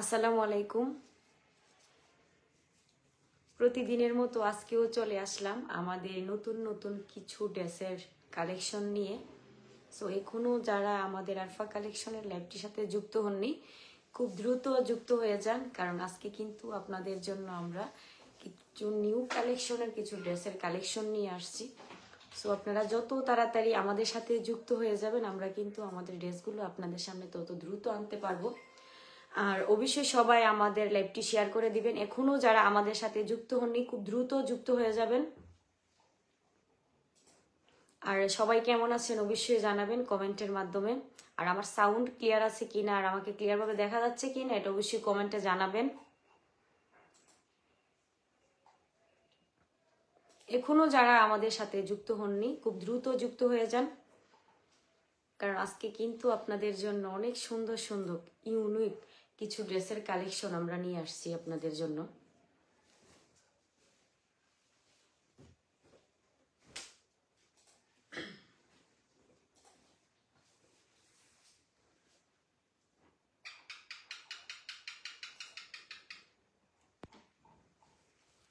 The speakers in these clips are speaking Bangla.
আসসালামু আলাইকুম। প্রতিদিনের মতো আজকেও চলে আসলাম আমাদের নতুন নতুন কিছু ড্রেসের কালেকশন নিয়ে। সো এখনো যারা আমাদের আরফা কালেকশনের লাইভটির সাথে যুক্ত হননি, খুব দ্রুত যুক্ত হয়ে যান, কারণ আজকে কিন্তু আপনাদের জন্য আমরা কিছু নিউ কালেকশনের কিছু ড্রেসের কালেকশন নিয়ে আসছি। সো আপনারা যত তাড়াতাড়ি আমাদের সাথে যুক্ত হয়ে যাবেন, আমরা কিন্তু আমাদের ড্রেসগুলো আপনাদের সামনে তত দ্রুত আনতে পারবো। আর অবশ্যই সবাই আমাদের লাইভটি শেয়ার করে দিবেন। এখনো যারা আমাদের সাথে যুক্ত হননি, খুব দ্রুত যুক্ত হয়ে যাবেন। আর সবাই কেমন আছেন অবশ্যই জানাবেন কমেন্টের মাধ্যমে। আর আমার সাউন্ড ক্লিয়ার আছে কিনা আর আমাকে ক্লিয়ার ভাবে দেখা যাচ্ছে কিনা এটা অবশ্যই কমেন্টে জানাবেন। এখনো যারা আমাদের সাথে যুক্ত হননি, খুব দ্রুত যুক্ত হয়ে যান, কারণ আজকে কিন্তু আপনাদের জন্য অনেক সুন্দর সুন্দর ইউনিক কিছু ড্রেসের কালেকশন আমরা নিয়ে আসছি আপনাদের জন্য।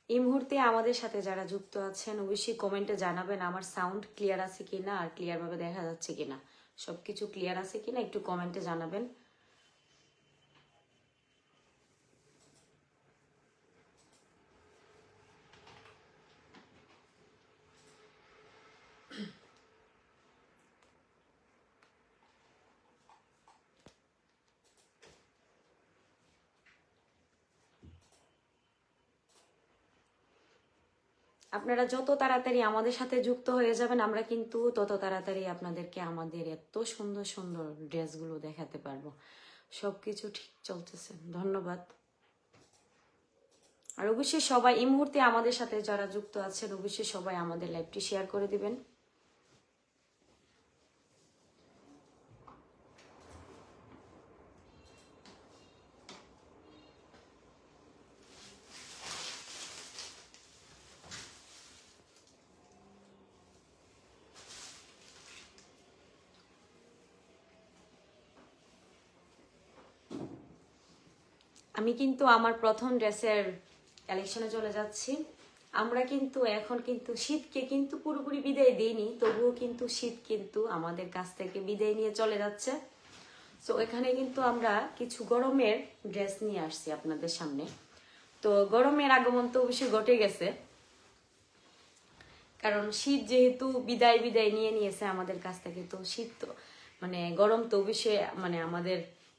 এই মুহূর্তে আমাদের সাথে যারা যুক্ত আছেন অবশ্যই কমেন্টে জানাবেন আমার সাউন্ড ক্লিয়ার আছে কিনা আর ক্লিয়ার ভাবে দেখা যাচ্ছে কিনা, সবকিছু ক্লিয়ার আছে কিনা একটু কমেন্টে জানাবেন। আপনারা যত তাড়াতাড়ি আমাদের সাথে যুক্ত হয়ে যাবেন, আমরা কিন্তু তত তাড়াতাড়ি আপনাদেরকে আমাদের এত সুন্দর সুন্দর ড্রেসগুলো দেখাতে পারবো। সবকিছু ঠিক চলতেছে, ধন্যবাদ। আর অবশ্যই সবাই এই মুহূর্তে আমাদের সাথে যারা যুক্ত আছেন অবশ্যই সবাই আমাদের লাইভটি শেয়ার করে দিবেন। আমি কিন্তু আমার প্রথম ড্রেসের কালেকশনে চলে যাচ্ছি। আমরা কিন্তু এখন কিন্তু শীতকে কিন্তু পুরোপুরি বিদায় দিইনি, তবুও কিন্তু শীত কিন্তু আমাদের কাছ থেকে বিদায় নিয়ে চলে যাচ্ছে। সো এখানে কিন্তু আমরা কিছু গরমের ড্রেস নিয়ে আসছি আপনাদের সামনে। তো গরমের আগমন তো অবশ্যই ঘটে গেছে, কারণ শীত যেহেতু বিদায় বিদায় নিয়ে নিয়েছে আমাদের কাছ থেকে, তো শীত তো মানে গরম তো অবশ্যই মানে আমাদের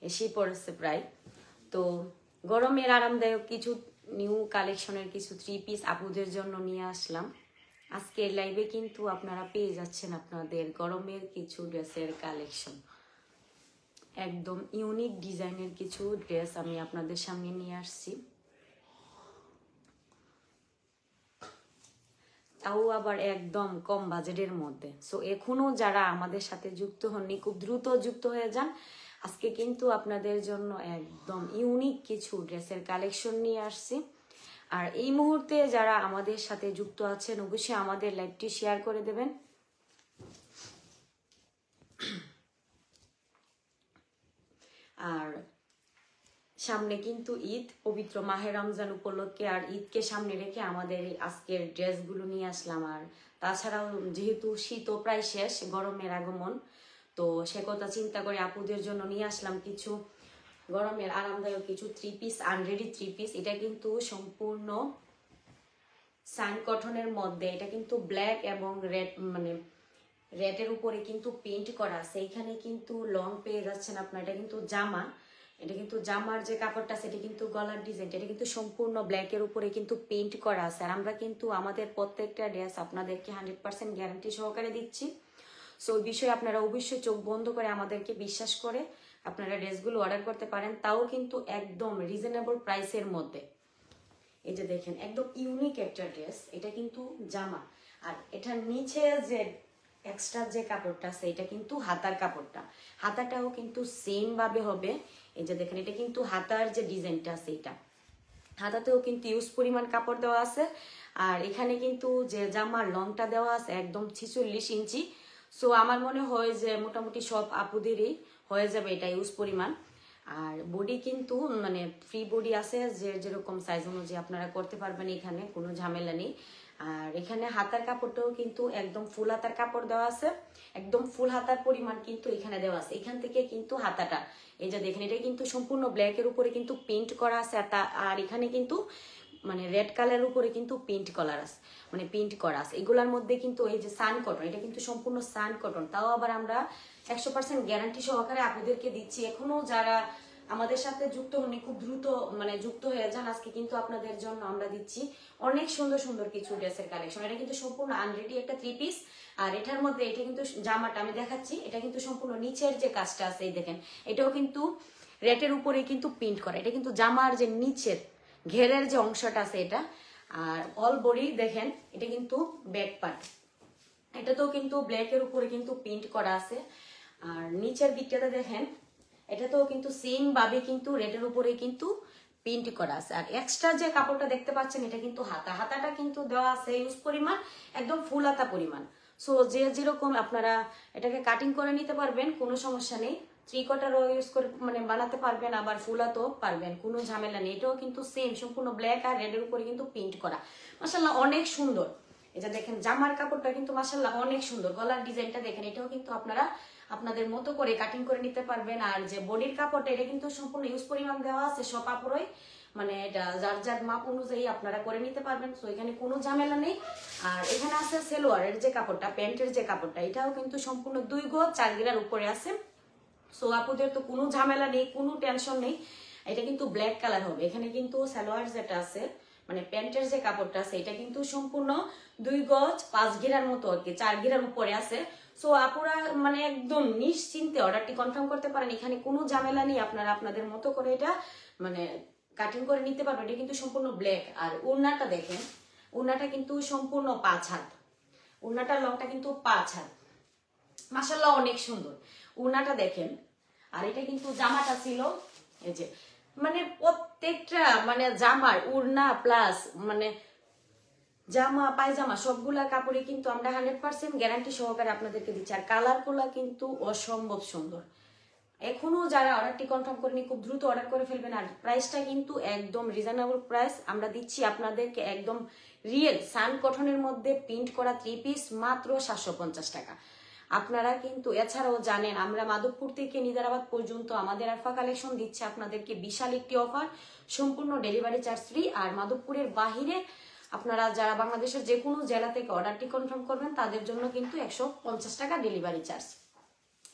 এসেই পড়েছে প্রায়। তো গরমের আরামদায়ক কিছু নিউ কালেকশনের কিছু 3 পিস আপুদের জন্য নিয়ে আসলাম। আজকের লাইভে কিন্তু আপনারা পেয়ে যাচ্ছেন আপনাদের গরমের কিছু ড্রেসের কালেকশন। একদম ইউনিক ডিজাইনের কিছু ড্রেস আমি আপনাদের সামনে নিয়ে আসছি, তাও আবার একদম কম বাজেটের মধ্যে। সো এখনো যারা আমাদের সাথে যুক্ত হননি, খুব দ্রুত যুক্ত হয়ে যান। আজকে কিন্তু আপনাদের জন্য একদম ইউনিক কিছু ড্রেসের কালেকশন নিয়ে আসছি। আর এই মুহূর্তে যারা আমাদের সাথে যুক্ত আছেন অবশ্যই আমাদের লাইভটি শেয়ার করে দেবেন। আর সামনে কিন্তু ঈদ, পবিত্র মাহে রমজান উপলক্ষে আর ঈদকে সামনে রেখে আমাদের আজকের ড্রেসগুলো নিয়ে আসলাম। আর তাছাড়াও যেহেতু শীতও প্রায় শেষ, গরমের আগমন, তো সে কথা চিন্তা করে আপুদের জন্য নিয়ে আসলাম কিছু গরমের আরামদায়ক কিছু 3 পিস, আনরেডি 3 পিস। এটা কিন্তু সম্পূর্ণ সান কটনের মধ্যে, এটা কিন্তু ব্ল্যাক এবং রেড মানে রেডের উপরে কিন্তু পেইন্ট করা আছে। এখানে কিন্তু লং পেয়ে যাচ্ছেন আপনার, এটা কিন্তু জামা, এটা কিন্তু জামার যে কাপড়টা সেটা কিন্তু গলার ডিজাইন, এটা কিন্তু সম্পূর্ণ ব্ল্যাকের উপরে কিন্তু পেইন্ট করা আছে। আর আমরা কিন্তু আমাদের প্রত্যেকটা ড্রেস আপনাদেরকে 100% গ্যারান্টি সহকারে দিচ্ছি। সো ওই বিষয়ে আপনারা অবশ্যই চোখ বন্ধ করে আমাদেরকে বিশ্বাস করে আপনারা ড্রেসগুলো অর্ডার করতে পারেন, তাও কিন্তু একদম রিজনেবল প্রাইসের মধ্যে। এই যে দেখেন একদম ইউনিক একটা ড্রেস, এটা কিন্তু জামা, আর এটার নিচে যে এক্সট্রা যে কাপড়টা আছে এটা কিন্তু হাতার কাপড়টা, হাতাটাও কিন্তু সেম ভাবে হবে। এই যে দেখেন এটা কিন্তু হাতার যে ডিজাইনটা আছে এটা, হাতাতেও কিন্তু ইউজ পরিমাণ কাপড় দেওয়া আছে। আর এখানে কিন্তু যে জামার লংটা দেওয়া আছে একদম 46 ইঞ্চি। সো আমার মনে হয় যে মোটামুটি সব আপুদেরই হয়ে যাবে এটা ইউজ পরিমাণ। আর বডি কিন্তু মানে ফ্রি বডি আছে, যে যেরকম সাইজ অনুযায়ী আপনারা করতে পারবেন, এখানে কোনো ঝামেলা নেই। আর এখানে হাতার কাপড়টাও কিন্তু একদম ফুল হাতার কাপড় দেওয়া আছে, একদম ফুল হাতার পরিমাণ কিন্তু এখানে দেওয়া আছে। এখান থেকে কিন্তু হাতাটা এই যে দেখেন, এটা কিন্তু সম্পূর্ণ ব্ল্যাকের উপরে কিন্তু প্রিন্ট করা আছে। আর এখানে কিন্তু মানে রেড কালারের উপরে কিন্তু প্রিন্ট কালার আছে, মানে প্রিন্ট করা আছে। এগুলোর মধ্যে কিন্তু এই যে সান কটন, এটা কিন্তু সম্পূর্ণ সান কটন, তাও আবার আমরা 100% গ্যারান্টি সহকারে আপনাদেরকে দিচ্ছি। এখনো যারা আমাদের সাথে যুক্ত হননি, খুব দ্রুত মানে যুক্ত হয়ে যান। আজকে কিন্তু আপনাদের জন্য আমরা দিচ্ছি অনেক সুন্দর সুন্দর কিছু ড্রেসের কালেকশন। এটা কিন্তু সম্পূর্ণ আনরেডি একটা 3 পিস। আর এটার মধ্যে এটা কিন্তু জামাটা আমি দেখাচ্ছি, এটা কিন্তু সম্পূর্ণ নিচের যে কাজটা আছে এই দেখেন, এটাও কিন্তু রেটের উপরে কিন্তু প্রিন্ট করা। এটা কিন্তু জামার যে নিচের ঘেরের যে অংশটা আছে এটা। আর অল বডি দেখেন, এটা কিন্তু ব্যাক পার্ট, এটাতেও কিন্তু ব্ল্যাকের উপরে কিন্তু প্রিন্ট করা আছে। আর নিচের দিকটাতে দেখেন, এটাতেও কিন্তু সেম ভাবে কিন্তু রেটের উপরে কিন্তু প্রিন্ট করা আছে। আর এক্সট্রা যে কাপড়টা দেখতে পাচ্ছেন, এটা কিন্তু হাতাটা কিন্তু দেওয়া আছে ইউজ পরিমাণ একদম ফুল হাতা পরিমাণ। সো যে যেরকম আপনারা এটাকে কাটিং করে নিতে পারবেন, কোনো সমস্যা নেই। 3/4 ইউজ করে মানে বানাতে পারবেন, আবার ফুল হাতাও পারবেন, কোনো ঝামেলা নেই। এটাও কিন্তু সেম সম্পূর্ণ ব্ল্যাক আর রেডের উপরে কিন্তু প্রিন্ট করা। মাশাআল্লাহ অনেক সুন্দর। এটা দেখেন জামার কাপড়টা কিন্তু মাশাআল্লাহ অনেক সুন্দর। গলার ডিজাইনটা দেখেন, এটাও কিন্তু আপনারা আপনাদের মতো করে কাটিং করে নিতে পারবেন। আর যে বডির কাপড়টা, এটা কিন্তু সম্পূর্ণ ইউজ পরিমাণ দেওয়া আছে সব কাপড়ই, মানে এটা যার যার মাপ অনুযায়ী আপনারা করে নিতে পারবেন। তো এখানে কোনো ঝামেলা নেই। আর এখানে আছে সেলোয়ারের যে কাপড়টা, প্যান্টের যে কাপড়টা, এটাও কিন্তু সম্পূর্ণ 2 গজ 4 গিরার উপরে আছে। সো আপুদের তো কোনো ঝামেলা নেই, কোনো টেনশন নেই। এটা কিন্তু ব্ল্যাক কালার হবে। এখানে কিন্তু সালোয়ার যেটা আছে মানে প্যান্টের যে কাপড়টা আছে, এটা কিন্তু সম্পূর্ণ 2 গজ 5 গিরার মতো আর কি, 4 গিরার উপরে আছে। সো আপুরা মানে একদম নিশ্চিন্তে অর্ডারটি কনফার্ম করতে পারেন। এখানে কোনো ঝামেলা নেই, আপনারা আপনাদের মতো করে এটা মানে কাটিং করে নিতে পারবেন। এটা কিন্তু সম্পূর্ণ ব্ল্যাক। আর ওড়নাটা দেখেন, ওড়নাটা কিন্তু সম্পূর্ণ 5 হাত, ওড়নাটার লংটা কিন্তু 5 হাত। মাশাআল্লাহ অনেক সুন্দর ওড়নাটা দেখেন। আর এটা কিন্তু জামাটা ছিল এই যে, মানে প্রত্যেকটা মানে জামার ওড়না প্লাস মানে জামা পায়জামা সবগুলা কাপড়ে কিন্তু আমরা 100% গ্যারান্টি সহকারে আপনাদেরকে দিচ্ছি। আর কালার গুলা কিন্তু অসম্ভব সুন্দর। এখনো যারা অর্ডারটি কনফার্ম করেনি, খুব দ্রুত অর্ডার করে ফেলবেন। আর প্রাইসটা কিন্তু একদম রিজনেবল প্রাইস আমরা দিচ্ছি আপনাদেরকে, একদম রিয়েল সান কটনের মধ্যে প্রিন্ট করা 3 পিস মাত্র 750 টাকা। আপনারা কিন্তু এছাড়াও জানেন, আমরা মাধবপুর থেকে নিজারাবাদ পর্যন্ত আমাদের আরফা কালেকশন দিচ্ছে আপনাদেরকে বিশাল একটি অফার, সম্পূর্ণ ডেলিভারি চার্জ ফ্রি। আর মাধবপুরের বাহিরে আপনারা যারা বাংলাদেশের যে কোনো জেলা থেকে অর্ডারটি কনফার্ম করবেন, তাদের জন্য কিন্তু 150 টাকা ডেলিভারি চার্জ।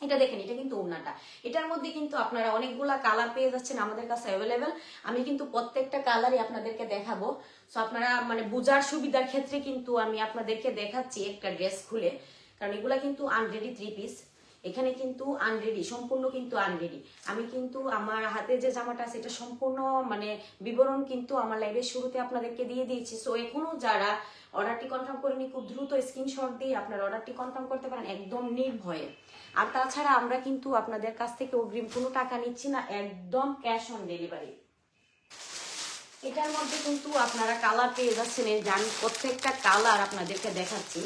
এটা দেখেন, এটা কিন্তু ওড়নাটা, এটার মধ্যে কিন্তু আপনারা অনেকগুলা কালার পেয়ে যাচ্ছেন আমাদের কাছে অ্যাভেলেবেল। আমি কিন্তু প্রত্যেকটা কালারই আপনাদেরকে দেখাবো। সো আপনারা মানে বোঝার সুবিধার ক্ষেত্রে কিন্তু আমি আপনাদেরকে দেখাচ্ছি একটা ড্রেস খুলে, কারণ এগুলা কিন্তু আনরেডি 3 পিস। এখানে কিন্তু আনরেডি, সম্পূর্ণ কিন্তু আনরেডি। আমি কিন্তু আমার হাতে যে জামাটা আছে, এটা সম্পূর্ণ মানে বিবরণ কিন্তু আমার লাইভের শুরুতে আপনাদেরকে দিয়ে দিয়েছি। সো এখনো যারা অর্ডারটি কনফার্ম করেনি, খুব দ্রুত স্ক্রিনশট দিয়ে আপনার অর্ডারটি কনফার্ম করতে পারেন একদম নির্ভয়ে। আর তাছাড়া আমরা কিন্তু আপনাদের কাছ থেকে অগ্রিম কোনো টাকা নিচ্ছি না, একদম ক্যাশ অন ডেলিভারি। এটার মধ্যে কিন্তু আপনারা কালার পেয়ে যাচ্ছেন, জানি প্রত্যেকটা কালার আপনাদেরকে দেখাচ্ছি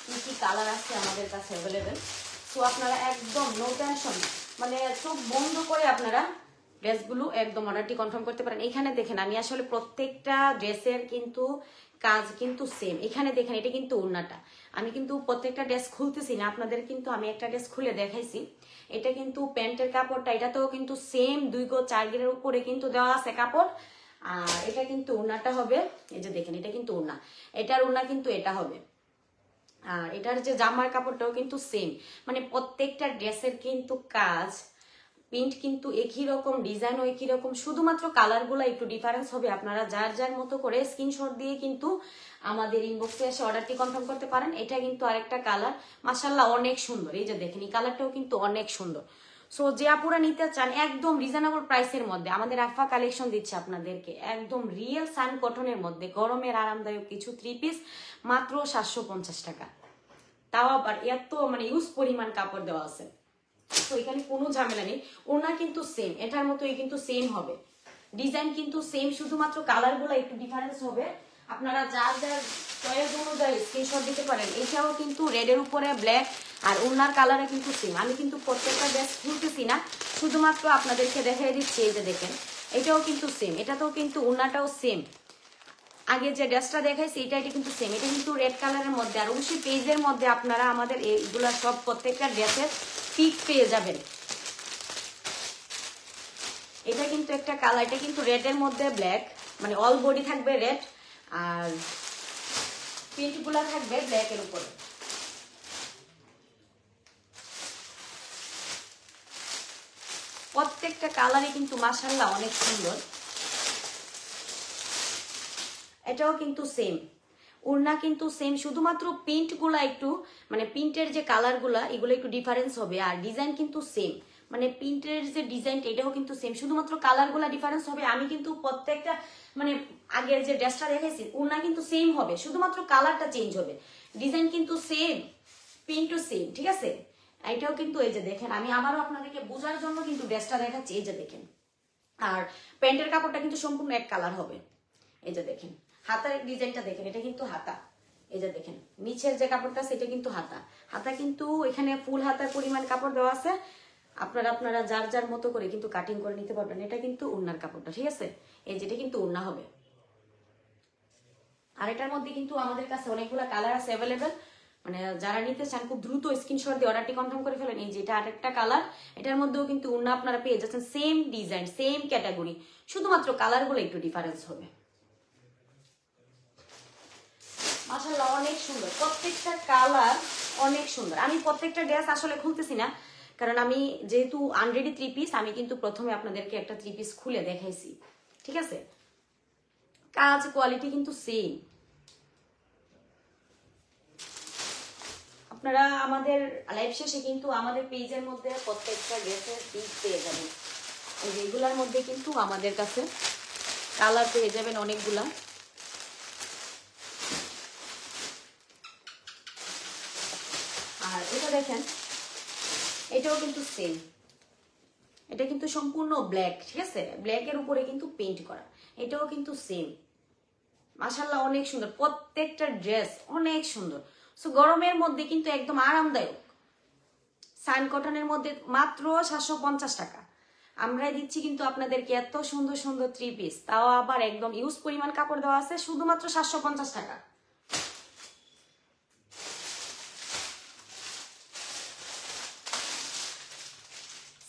কি কি কালার আছে আমাদের কাছে অ্যাভেলেবেল। তো আপনারা একদম নো টেনশন, মানে চোখ বন্ধ করে আপনারা ড্রেসগুলো একদম অর্ডারটি কনফার্ম করতে পারেন। এখানে দেখেন, আমি আসলে প্রত্যেকটা ড্রেসের কিন্তু কাজ কিন্তু সেম। এখানে দেখেন, এটা কিন্তু ওড়নাটা, আমি কিন্তু প্রত্যেকটা ড্রেস খুলতেছি না, আপনাদের কিন্তু আমি একটা ড্রেস খুলে দেখাইছি। এটা কিন্তু প্যান্টের কাপড়টা, এটাতেও কিন্তু সেম 2 গজ 4 গিরের উপরে কিন্তু দেওয়া আছে কাপড়। আর এটা কিন্তু ওড়নাটা হবে, এই যে দেখেন, এটা কিন্তু ওড়না, এটার ওড়না কিন্তু এটা হবে। আর এটার যে জামার কাপড়টাও কিন্তু সেম, মানে প্রত্যেকটা ড্রেসের কিন্তু কাজ প্রিন্ট কিন্তু একই রকম, ডিজাইনও একই রকম, শুধুমাত্র কালারগুলো একটু ডিফারেন্স হবে। আপনারা যার যার মতো করে স্ক্রিনশট দিয়ে কিন্তু আমাদের ইনবক্সে এসে অর্ডারটি কনফার্ম করতে পারেন। এটা কিন্তু আরেকটা কালার, মাশাআল্লাহ অনেক সুন্দর। এই যে দেখেন, এই কালারটাও কিন্তু অনেক সুন্দর। সো যে আপুরা নিতে চান একদম রিজনেবল প্রাইসের মধ্যে, আমাদের আরফা কালেকশন দিচ্ছে আপনাদেরকে একদম রিয়েল সান কটনের মধ্যে গরমের আরামদায়ক কিছু 3 পিস মাত্র 750 টাকা। তাও আবার এত মানে ইউজ পরিমাণ কাপড় দেওয়া আছে। তো এখানে কোনো ঝামেলা নেই। ওড়না কিন্তু সেম, এটার মতোই কিন্তু সেম হবে, ডিজাইন কিন্তু সেম, শুধুমাত্র কালারগুলো একটু ডিফারেন্স হবে। আপনারা যার যার চয়েস অনুযায়ী স্ক্রিনশট দিতে পারেন। এটাও কিন্তু রেডের উপরে ব্ল্যাক আর ওনার কালারে কিন্তু সেম। আমি কিন্তু প্রত্যেকটা ড্রেস খুলতেছি না, শুধুমাত্র আপনাদেরকে দেখাই দিচ্ছি। এই যে দেখেন, এটাও কিন্তু সেম, এটাতেও কিন্তু ওনাটাও সেম। আগে যে ড্রেসটা দেখাইছি এটা কিন্তু সেম, এটা কিন্তু রেড কালারের মধ্যে। আর অবশ্যই পেজের মধ্যে আপনারা আমাদের এইগুলা সব প্রত্যেকটা ড্রেসের পিক পেয়ে যাবেন। এটা কিন্তু একটা কালার, এটা কিন্তু রেডের মধ্যে ব্ল্যাক, মানে অল বডি থাকবে রেড আর প্রিন্টগুলা থাকবে ব্ল্যাকের উপরে। প্রত্যেকটা কালারই কিন্তু মাশাআল্লাহ অনেক সুন্দর। এটাও কিন্তু সেম, ওড়না কিন্তু সেম, শুধুমাত্র প্রিন্টগুলা একটু মানে প্রিন্টের যে কালারগুলা এগুলো একটু ডিফারেন্স হবে। আর ডিজাইন কিন্তু সেম, মানে প্রিন্টের যে ডিজাইনটা এটাও কিন্তু সেম, শুধুমাত্র কালারগুলা ডিফারেন্স হবে। আমি কিন্তু প্রত্যেকটা মানে আগের যে ড্রেসটা দেখাইছি ওড়না কিন্তু সেম হবে, শুধুমাত্র কালারটা চেঞ্জ হবে। ডিজাইন কিন্তু সেম, প্রিন্টও সেম, ঠিক আছে। এটাও কিন্তু এই যে দেখেন, আমি আবারও আপনাদেরকে বোঝার জন্য কিন্তু ড্রেসটা দেখাচ্ছি। এই যে দেখেন, আর প্যান্টের কাপড়টা কিন্তু সম্পূর্ণ এক কালার হবে। এই যে দেখেন, হাতার ডিজাইনটা দেখেন, এটা কিন্তু হাতা। এই যে দেখেন নিচের যে কাপড়টা সেটা কিন্তু হাতা। হাতা কিন্তু এখানে ফুল হাতার পরিমাণ কাপড় দেওয়া আছে, আপনারা যার যার মতো করে কিন্তু কাটিং করে নিতে পারবেন। এটা কিন্তু ওড়নার কাপড়টা, ঠিক আছে। এই যেটা কিন্তু ওড়না হবে। আর এটার মধ্যে কিন্তু আমাদের কাছে অনেকগুলো কালার আছে অ্যাভেলেবেল, মানে যারা নিতে চান খুব দ্রুত স্ক্রিনশট দিয়ে অর্ডারটি কনফার্ম করে ফেলেন। এই যে এটা আরেকটা কালার, এটার মধ্যেও কিন্তু ওড়না আপনারা পেয়ে যাচ্ছেন, সেম ডিজাইন সেম ক্যাটাগরি, শুধুমাত্র কালারগুলো একটু ডিফারেন্স হবে। মাশাআল্লাহ অনেক সুন্দর, প্রত্যেকটা কালার অনেক সুন্দর। আমি প্রত্যেকটা ড্রেস আসলে খুলতেছি না, কারণ আমি যেহেতু আনরেডি 3 পিস, আমি কিন্তু প্রথমে আপনাদেরকে একটা 3 পিস খুলে দেখাইছি, ঠিক আছে। কাজ কোয়ালিটি কিন্তু সেম। আপনারা আমাদের লাইভ শেষে কিন্তু আমাদের পেজের মধ্যে প্রত্যেকটা ড্রেসের পিক পেয়ে যাবেন। এই যে এগুলার মধ্যে কিন্তু আমাদের কাছে কালার পেয়ে যাবেন অনেকগুলা। আর এটা দেখেন, এটাও কিন্তু সেম, এটা কিন্তু সম্পূর্ণ ব্ল্যাক, ঠিক আছে। ব্ল্যাকের উপরে কিন্তু পেইন্ট করা, এটাও কিন্তু সেম। মাশাআল্লাহ অনেক সুন্দর, প্রত্যেকটা ড্রেস অনেক সুন্দর। সো গরমের মধ্যে কিন্তু একদম আরামদায়ক। সাইন কটনের মধ্যে মাত্র 750 টাকা আমরা দিচ্ছি কিন্তু আপনাদেরকে এত সুন্দর সুন্দর 3 পিস, তাও আবার একদম ইউজ পরিমাণ কাপড় দেওয়া আছে, শুধুমাত্র 750 টাকা।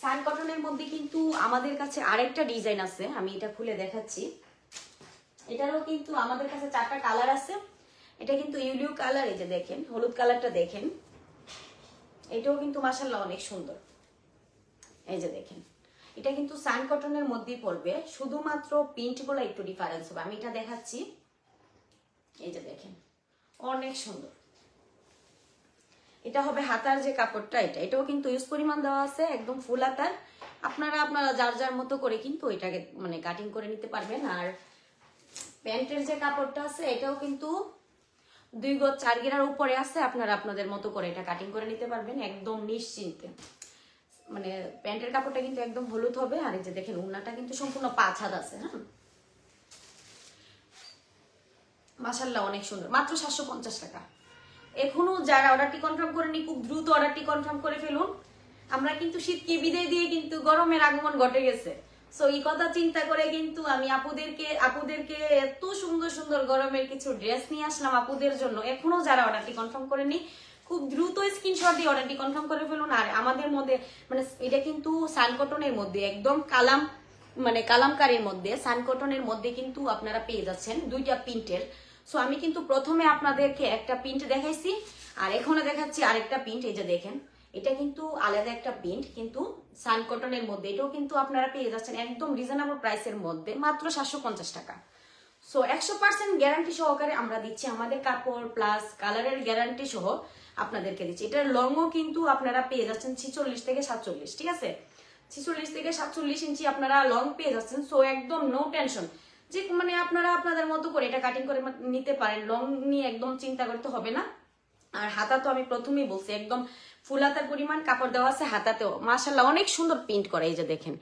সান কটনের মধ্যে কিন্তু আমাদের কাছে আরেকটা ডিজাইন আছে, আমি এটা খুলে দেখাচ্ছি। এটারও কিন্তু আমাদের কাছে 4টা কালার আছে। এটা কিন্তু ইউলিউ কালার, এই যে দেখেন হলুদ কালারটা দেখেন, এটাও কিন্তু মাশাআল্লাহ অনেক সুন্দর। এই যে দেখেন, এটা কিন্তু সান কটনের মধ্যেই পড়বে, শুধুমাত্র প্রিন্টগুলো একটু ডিফারেন্স হবে। আমি এটা দেখাচ্ছি, এই যে দেখেন অনেক সুন্দর। এটা হবে হাতার যে কাপড়টা, এটাও কিন্তু ইউজ পরিমাণ দেওয়া আছে, একদম ফুল হাতার। আপনারা যার যার মতো করে কিন্তু এটাকে মানে কাটিং করে নিতে পারবেন। আর প্যান্টের যে কাপড়টা আছে এটাও কিন্তু 2 গজ 4 গিরার উপরে আছে, আপনারা আপনাদের মতো করে এটা কাটিং করে নিতে পারবেন একদম নিশ্চিন্তে। মানে প্যান্টের কাপড়টা কিন্তু একদম হলুদ হবে। আর এই যে দেখেন ওড়নাটা কিন্তু সম্পূর্ণ 5 হাত আছে। হ্যাঁ মাশাআল্লাহ অনেক সুন্দর, মাত্র 750 টাকা। এখনো যারা অর্ডারটি কনফার্ম করেনি খুব দ্রুত অর্ডারটি কনফার্ম করে ফেলুন। আমরা কিন্তু শীতকে বিদায় দিয়ে কিন্তু গরমের আগমন ঘটে গেছে। সো এই কথা চিন্তা করে কিন্তু আমি আপুদেরকে এত সুন্দর সুন্দর গরমের কিছু ড্রেস নিয়ে আসলাম আপুদের জন্য। এখনো যারা অর্ডারটি কনফার্ম করেনি খুব দ্রুত স্ক্রিনশট দিয়ে অর্ডারটি কনফার্ম করে ফেলুন। আর আমাদের মধ্যে মানে এটা কিন্তু সান কটনের মধ্যে একদম কালামকারীর মধ্যে সান কটনের মধ্যে কিন্তু আপনারা পেয়ে যাচ্ছেন 2টা প্রিন্টের। সো আমি কিন্তু প্রথমে আপনাদেরকে একটা প্রিন্ট দেখাইছি, আর এখানে দেখাচ্ছি আরেকটা প্রিন্ট। এই যে দেখেন, এটা কিন্তু আলাদা একটা প্রিন্ট, কিন্তু সান কটনের মধ্যে। এটাও কিন্তু আপনারা পেয়ে যাচ্ছেন একদম রিজনেবল প্রাইসের মধ্যে, মাত্র 750 টাকা। সো 100% গ্যারান্টি সহকারে আমরা দিচ্ছি, আমাদের কাপড় প্লাস কালারের গ্যারান্টি সহ আপনাদেরকে দিচ্ছি। এটার লংও কিন্তু আপনারা পেয়ে যাচ্ছেন 46 থেকে 47, ঠিক আছে। 46 থেকে 47 ইঞ্চি আপনারা লং পেয়ে যাচ্ছেন। সো একদম নো টেনশন, যে মানে আপনারা আপনাদের মতো করে এটা কাটিং করে নিতে পারেন, লং নিয়ে একদম চিন্তা করতে হবে না। আর হাতা তো আমি প্রথমেই বলছি একদম ফুল হাতার পরিমাণ কাপড় দেওয়া আছে হাতাতেও, মাশাআল্লাহ অনেক সুন্দর প্রিন্ট করে। এই যে দেখেন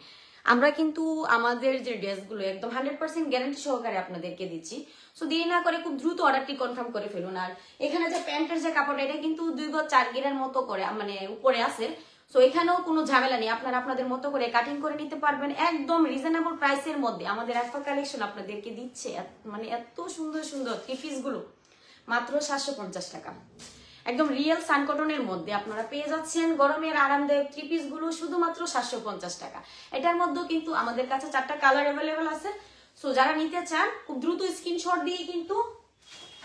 আমরা কিন্তু আমাদের যে ড্রেসগুলো একদম 100% গ্যারান্টি সহকারে আপনাদেরকে দিচ্ছি। সো দেরি না করে খুব দ্রুত অর্ডারটি কনফার্ম করে ফেলুন। আর এখানে যে প্যান্টের যে কাপড়, এটা কিন্তু 2 গজ 4 গিরার মতো করে মানে উপরে আছে। সো এখানেও কোনো ঝামেলা নেই, আপনারা আপনাদের মতো করে কাটিং করে নিতে পারবেন একদম রিজনেবল প্রাইসের মধ্যে। আমাদের আরফা কালেকশন আপনাদেরকে দিচ্ছে মানে এত সুন্দর সুন্দর থ্রি পিস গুলো মাত্র 750 টাকা। একদম রিয়েল সান কটনের মধ্যে আপনারা পেয়ে যাচ্ছেন গরমের আরামদায়ক থ্রি পিস গুলো শুধুমাত্র 750 টাকা। এটার মধ্যেও কিন্তু আমাদের কাছে 4টা কালার অ্যাভেলেবেল আছে। সো যারা নিতে চান খুব দ্রুত স্ক্রিনশট দিয়ে কিন্তু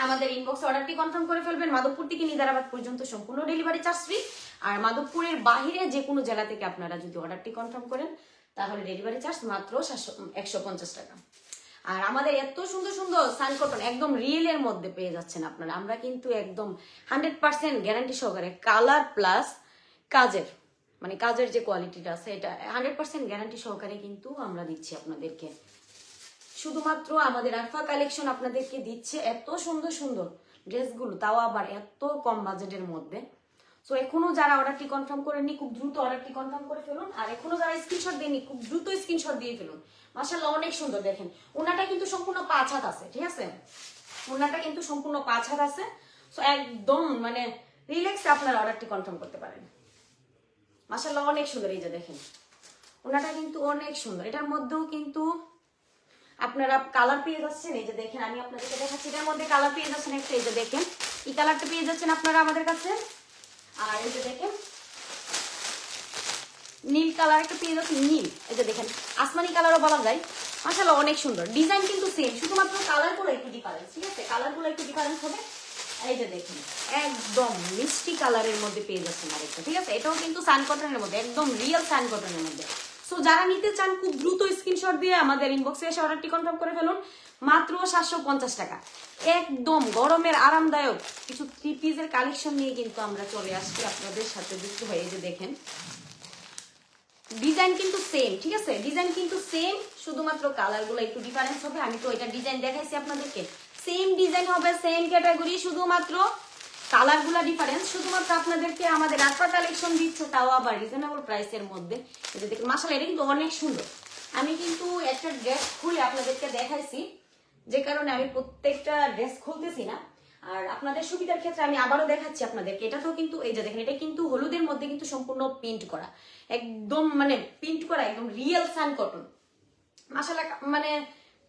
আমাদের ইনবক্সে অর্ডারটি কনফার্ম করে ফেলবেন। মাধবপুর থেকে নিদারাবাদ পর্যন্ত সম্পূর্ণ ডেলিভারি চার্জ ফ্রি। আর মাধবপুরের বাহিরে যে কোনো জেলা থেকে আপনারা যদি অর্ডারটি কনফার্ম করেন তাহলে ডেলিভারি চার্জ মাত্র 150 টাকা। আর আমাদের এত সুন্দর সুন্দর সান কটন একদম রিয়েল এর মধ্যে পেয়ে যাচ্ছেন আপনারা। আমরা কিন্তু একদম 100% গ্যারান্টি সহকারে কালার প্লাস কাজের মানে কাজের যে কোয়ালিটিটা আছে এটা 100% গ্যারান্টি সহকারে কিন্তু আমরা দিচ্ছি আপনাদেরকে। শুধুমাত্র আমাদের আরফা কালেকশন আপনাদেরকে দিচ্ছে এত সুন্দর সুন্দর ড্রেসগুলো, তাও আবার এত কম বাজেটের মধ্যে। সো এখনো যারা অর্ডারটি কনফার্ম করেননি খুব দ্রুত অর্ডারটি কনফার্ম করে ফেলুন। আর এখনো যারা স্ক্রিনশট দেননি খুব দ্রুত স্ক্রিনশট দিয়ে ফেলুন। মাশাআল্লাহ অনেক সুন্দর, দেখেন ওনাটা কিন্তু সম্পূর্ণ 5 হাত আছে, ঠিক আছে, ওনাটা কিন্তু সম্পূর্ণ 5 হাত আছে। সো একদম মানে রিল্যাক্সে আপনারা অর্ডারটি কনফার্ম করতে পারেন। মাশাআল্লাহ অনেক সুন্দর, এই যে দেখেন ওনাটা কিন্তু অনেক সুন্দর। এটার মধ্যেও কিন্তু আপনারা কালার পেয়ে যাচ্ছেন, এই যে দেখেন আমি আপনাদেরকে দেখাচ্ছি, এটার মধ্যে কালার পেয়ে যাচ্ছেন একটা, এই যে দেখেন এই কালারটা পেয়ে যাচ্ছেন আপনারা আমাদের কাছে। আর এই যে দেখেন নীল কালার একটা পেয়ে যাচ্ছেন, নীল, এই যে দেখেন আসমানি কালারও বলা যায়। মাশাআল্লাহ অনেক সুন্দর, ডিজাইন কিন্তু সেম, শুধুমাত্র কালারগুলো একটু ডিফারেন্স, ঠিক আছে, কালারগুলো একটু ডিফারেন্স হবে। এই যে দেখেন একদম মিষ্টি কালারের মধ্যে পেয়ে যাচ্ছেন আরেকটা, ঠিক আছে, এটাও কিন্তু সান কটনের মধ্যে একদম রিয়েল সান কটনের মধ্যে। সো যারা নিতে চান খুব দ্রুত স্ক্রিনশট দিয়ে আমাদের ইনবক্সে এসে অর্ডারটি কনফার্ম করে ফেলুন। মাত্র 750 টাকা। একদম গরমের আরামদায়ক কিছু থ্রি পিসের কালেকশন নিয়ে কিন্তু আমরা চলে আসছি আপনাদের সাথে যুক্ত হয়ে। এই যে দেখেন ডিজাইন কিন্তু সেম, ঠিক আছে, ডিজাইন কিন্তু সেম, শুধুমাত্র কালারগুলো একটু ডিফারেন্স হবে। আমি তো এটা ডিজাইন দেখাইছি আপনাদেরকে, সেম ডিজাইন হবে, সেম ক্যাটাগরি, শুধুমাত্র কালারগুলো ডিফারেন্স। শুধুমাত্র আপনাদেরকে আমাদের আরফা কালেকশন দিচ্ছে, তাও আবার রিজনেবল প্রাইসের মধ্যে। এটা দেখুন মাশাআল্লাহ এটা কিন্তু অনেক সুন্দর। আমি কিন্তু একটা ড্রেস খুলে আপনাদেরকে দেখাইছি, যে কারণে আমি প্রত্যেকটা ড্রেস খুলতেছি না। আর আপনাদের সুবিধার ক্ষেত্রে আমি আবারও দেখাচ্ছি আপনাদেরকে। এটা তো কিন্তু এই যে দেখেন এটা কিন্তু হলুদের মধ্যে কিন্তু সম্পূর্ণ প্রিন্ট করা, একদম মানে প্রিন্ট করা একদম রিয়েল সান কটন। মাশাআল্লাহ মানে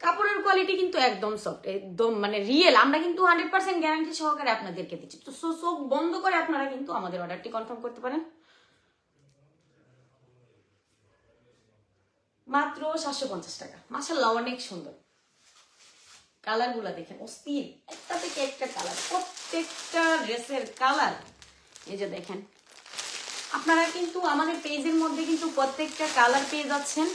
কাপড়ের কোয়ালিটি কিন্তু একদম সফট, একদম মানে রিয়েল। আমরা কিন্তু 100% গ্যারান্টি সহকারে আপনাদেরকে দিচ্ছি। তো চোখ বন্ধ করে আপনারা কিন্তু আমাদের অর্ডারটি কনফার্ম করতে পারেন। মাত্র 750 টাকা। মাশাআল্লাহ অনেক সুন্দর, কালার গুলা দেখেন অস্থির, একটা থেকে একটা কালার, প্রত্যেকটা ড্রেসের কালার। এই যে দেখেন আপনারা কিন্তু আমাদের পেজের মধ্যে কিন্তু প্রত্যেকটা কালার পেয়ে যাচ্ছেন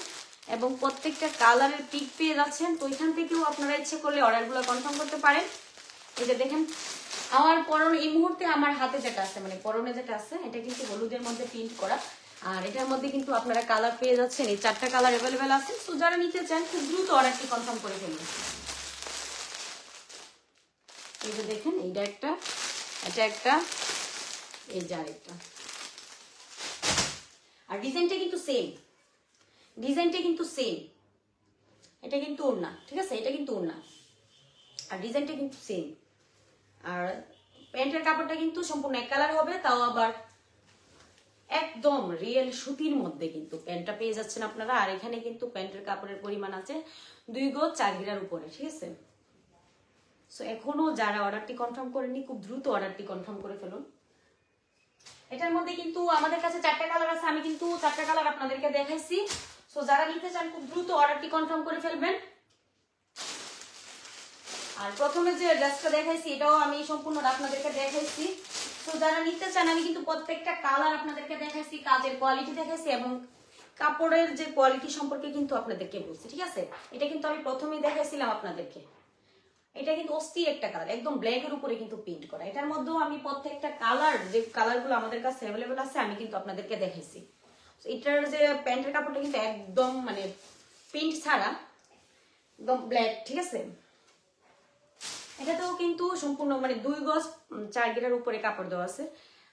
এবং প্রত্যেকটা কালারের পিক পেয়ে যাচ্ছেন। তো এখান থেকেও আপনারা ইচ্ছে করলে অর্ডারগুলো কনফার্ম করতে পারেন। এই যে দেখেন আমার পরনে এই মুহূর্তে আমার হাতে যেটা আছে মানে পরনে যেটা আছে এটা কিন্তু হলুদের মধ্যে প্রিন্ট করা। আর এটার মধ্যে কিন্তু আপনারা কালার পেয়ে যাচ্ছেন, এই 4টা কালার অ্যাভেলেবেল আছে। তো যারা নিতে চান খুব দ্রুত অর্ডারটি কনফার্ম করে ফেলুন। এই যে দেখেন এইটা একটা, এটা একটা, এই যে আরেকটা। আর ডিজাইনটা কিন্তু সেম, ডিজাইনটা কিন্তু সেম, এটা কিন্তু ওড়না, ঠিক আছে, এটা কিন্তু ওড়না আর ডিজাইনটা কিন্তু সেম। আর প্যান্টের কাপড়টা কিন্তু সম্পূর্ণ এক কালার হবে, তাও আবার একদম রিয়েল সুতির মধ্যে কিন্তু প্যান্টটা পেয়ে যাচ্ছেন আপনারা। আর এখানে কিন্তু প্যান্টের কাপড়ের পরিমাণ আছে 2 গজ 4 গিরার উপরে, ঠিক আছে। সো এখনো যারা অর্ডারটি কনফার্ম করেননি খুব দ্রুত অর্ডারটি কনফার্ম করে ফেলুন। এটার মধ্যে কিন্তু আমাদের কাছে 4টা কালার আছে, আমি কিন্তু 4টা কালার আপনাদেরকে দেখাইছি। সো যারা নিতে চান খুব দ্রুত অর্ডারটি কনফার্ম করে ফেলবেন। আর প্রথমে যে ড্রেসটা দেখাইছি এটাও আমি সম্পূর্ণ আপনাদেরকে দেখাইছি। তো যারা নিতে চান আমি কিন্তু প্রত্যেকটা কালার আপনাদেরকে দেখাইছি, কাজের কোয়ালিটি দেখাইছি এবং কাপড়ের যে কোয়ালিটি সম্পর্কে কিন্তু আপনাদেরকে বলছি, ঠিক আছে। এটা কিন্তু আমি প্রথমেই দেখাইছিলাম আপনাদেরকে, এটা কিন্তু অস্থির একটা কালার, একদম ব্ল্যাকের উপরে কিন্তু প্রিন্ট করা। এটার মধ্যেও আমি প্রত্যেকটা কালার যে কালারগুলো আমাদের কাছে অ্যাভেলেবেল আছে আমি কিন্তু আপনাদেরকে দেখাইছি। এটার যে প্যান্টের কাপড়টা কিন্তু একদম মানে প্রিন্ট ছাড়া একদম ব্ল্যাক, ঠিক আছে। এটাতেও কিন্তু সম্পূর্ণ মানে 2 গজ 4 গিরার উপরে কাপড় দেওয়া আছে।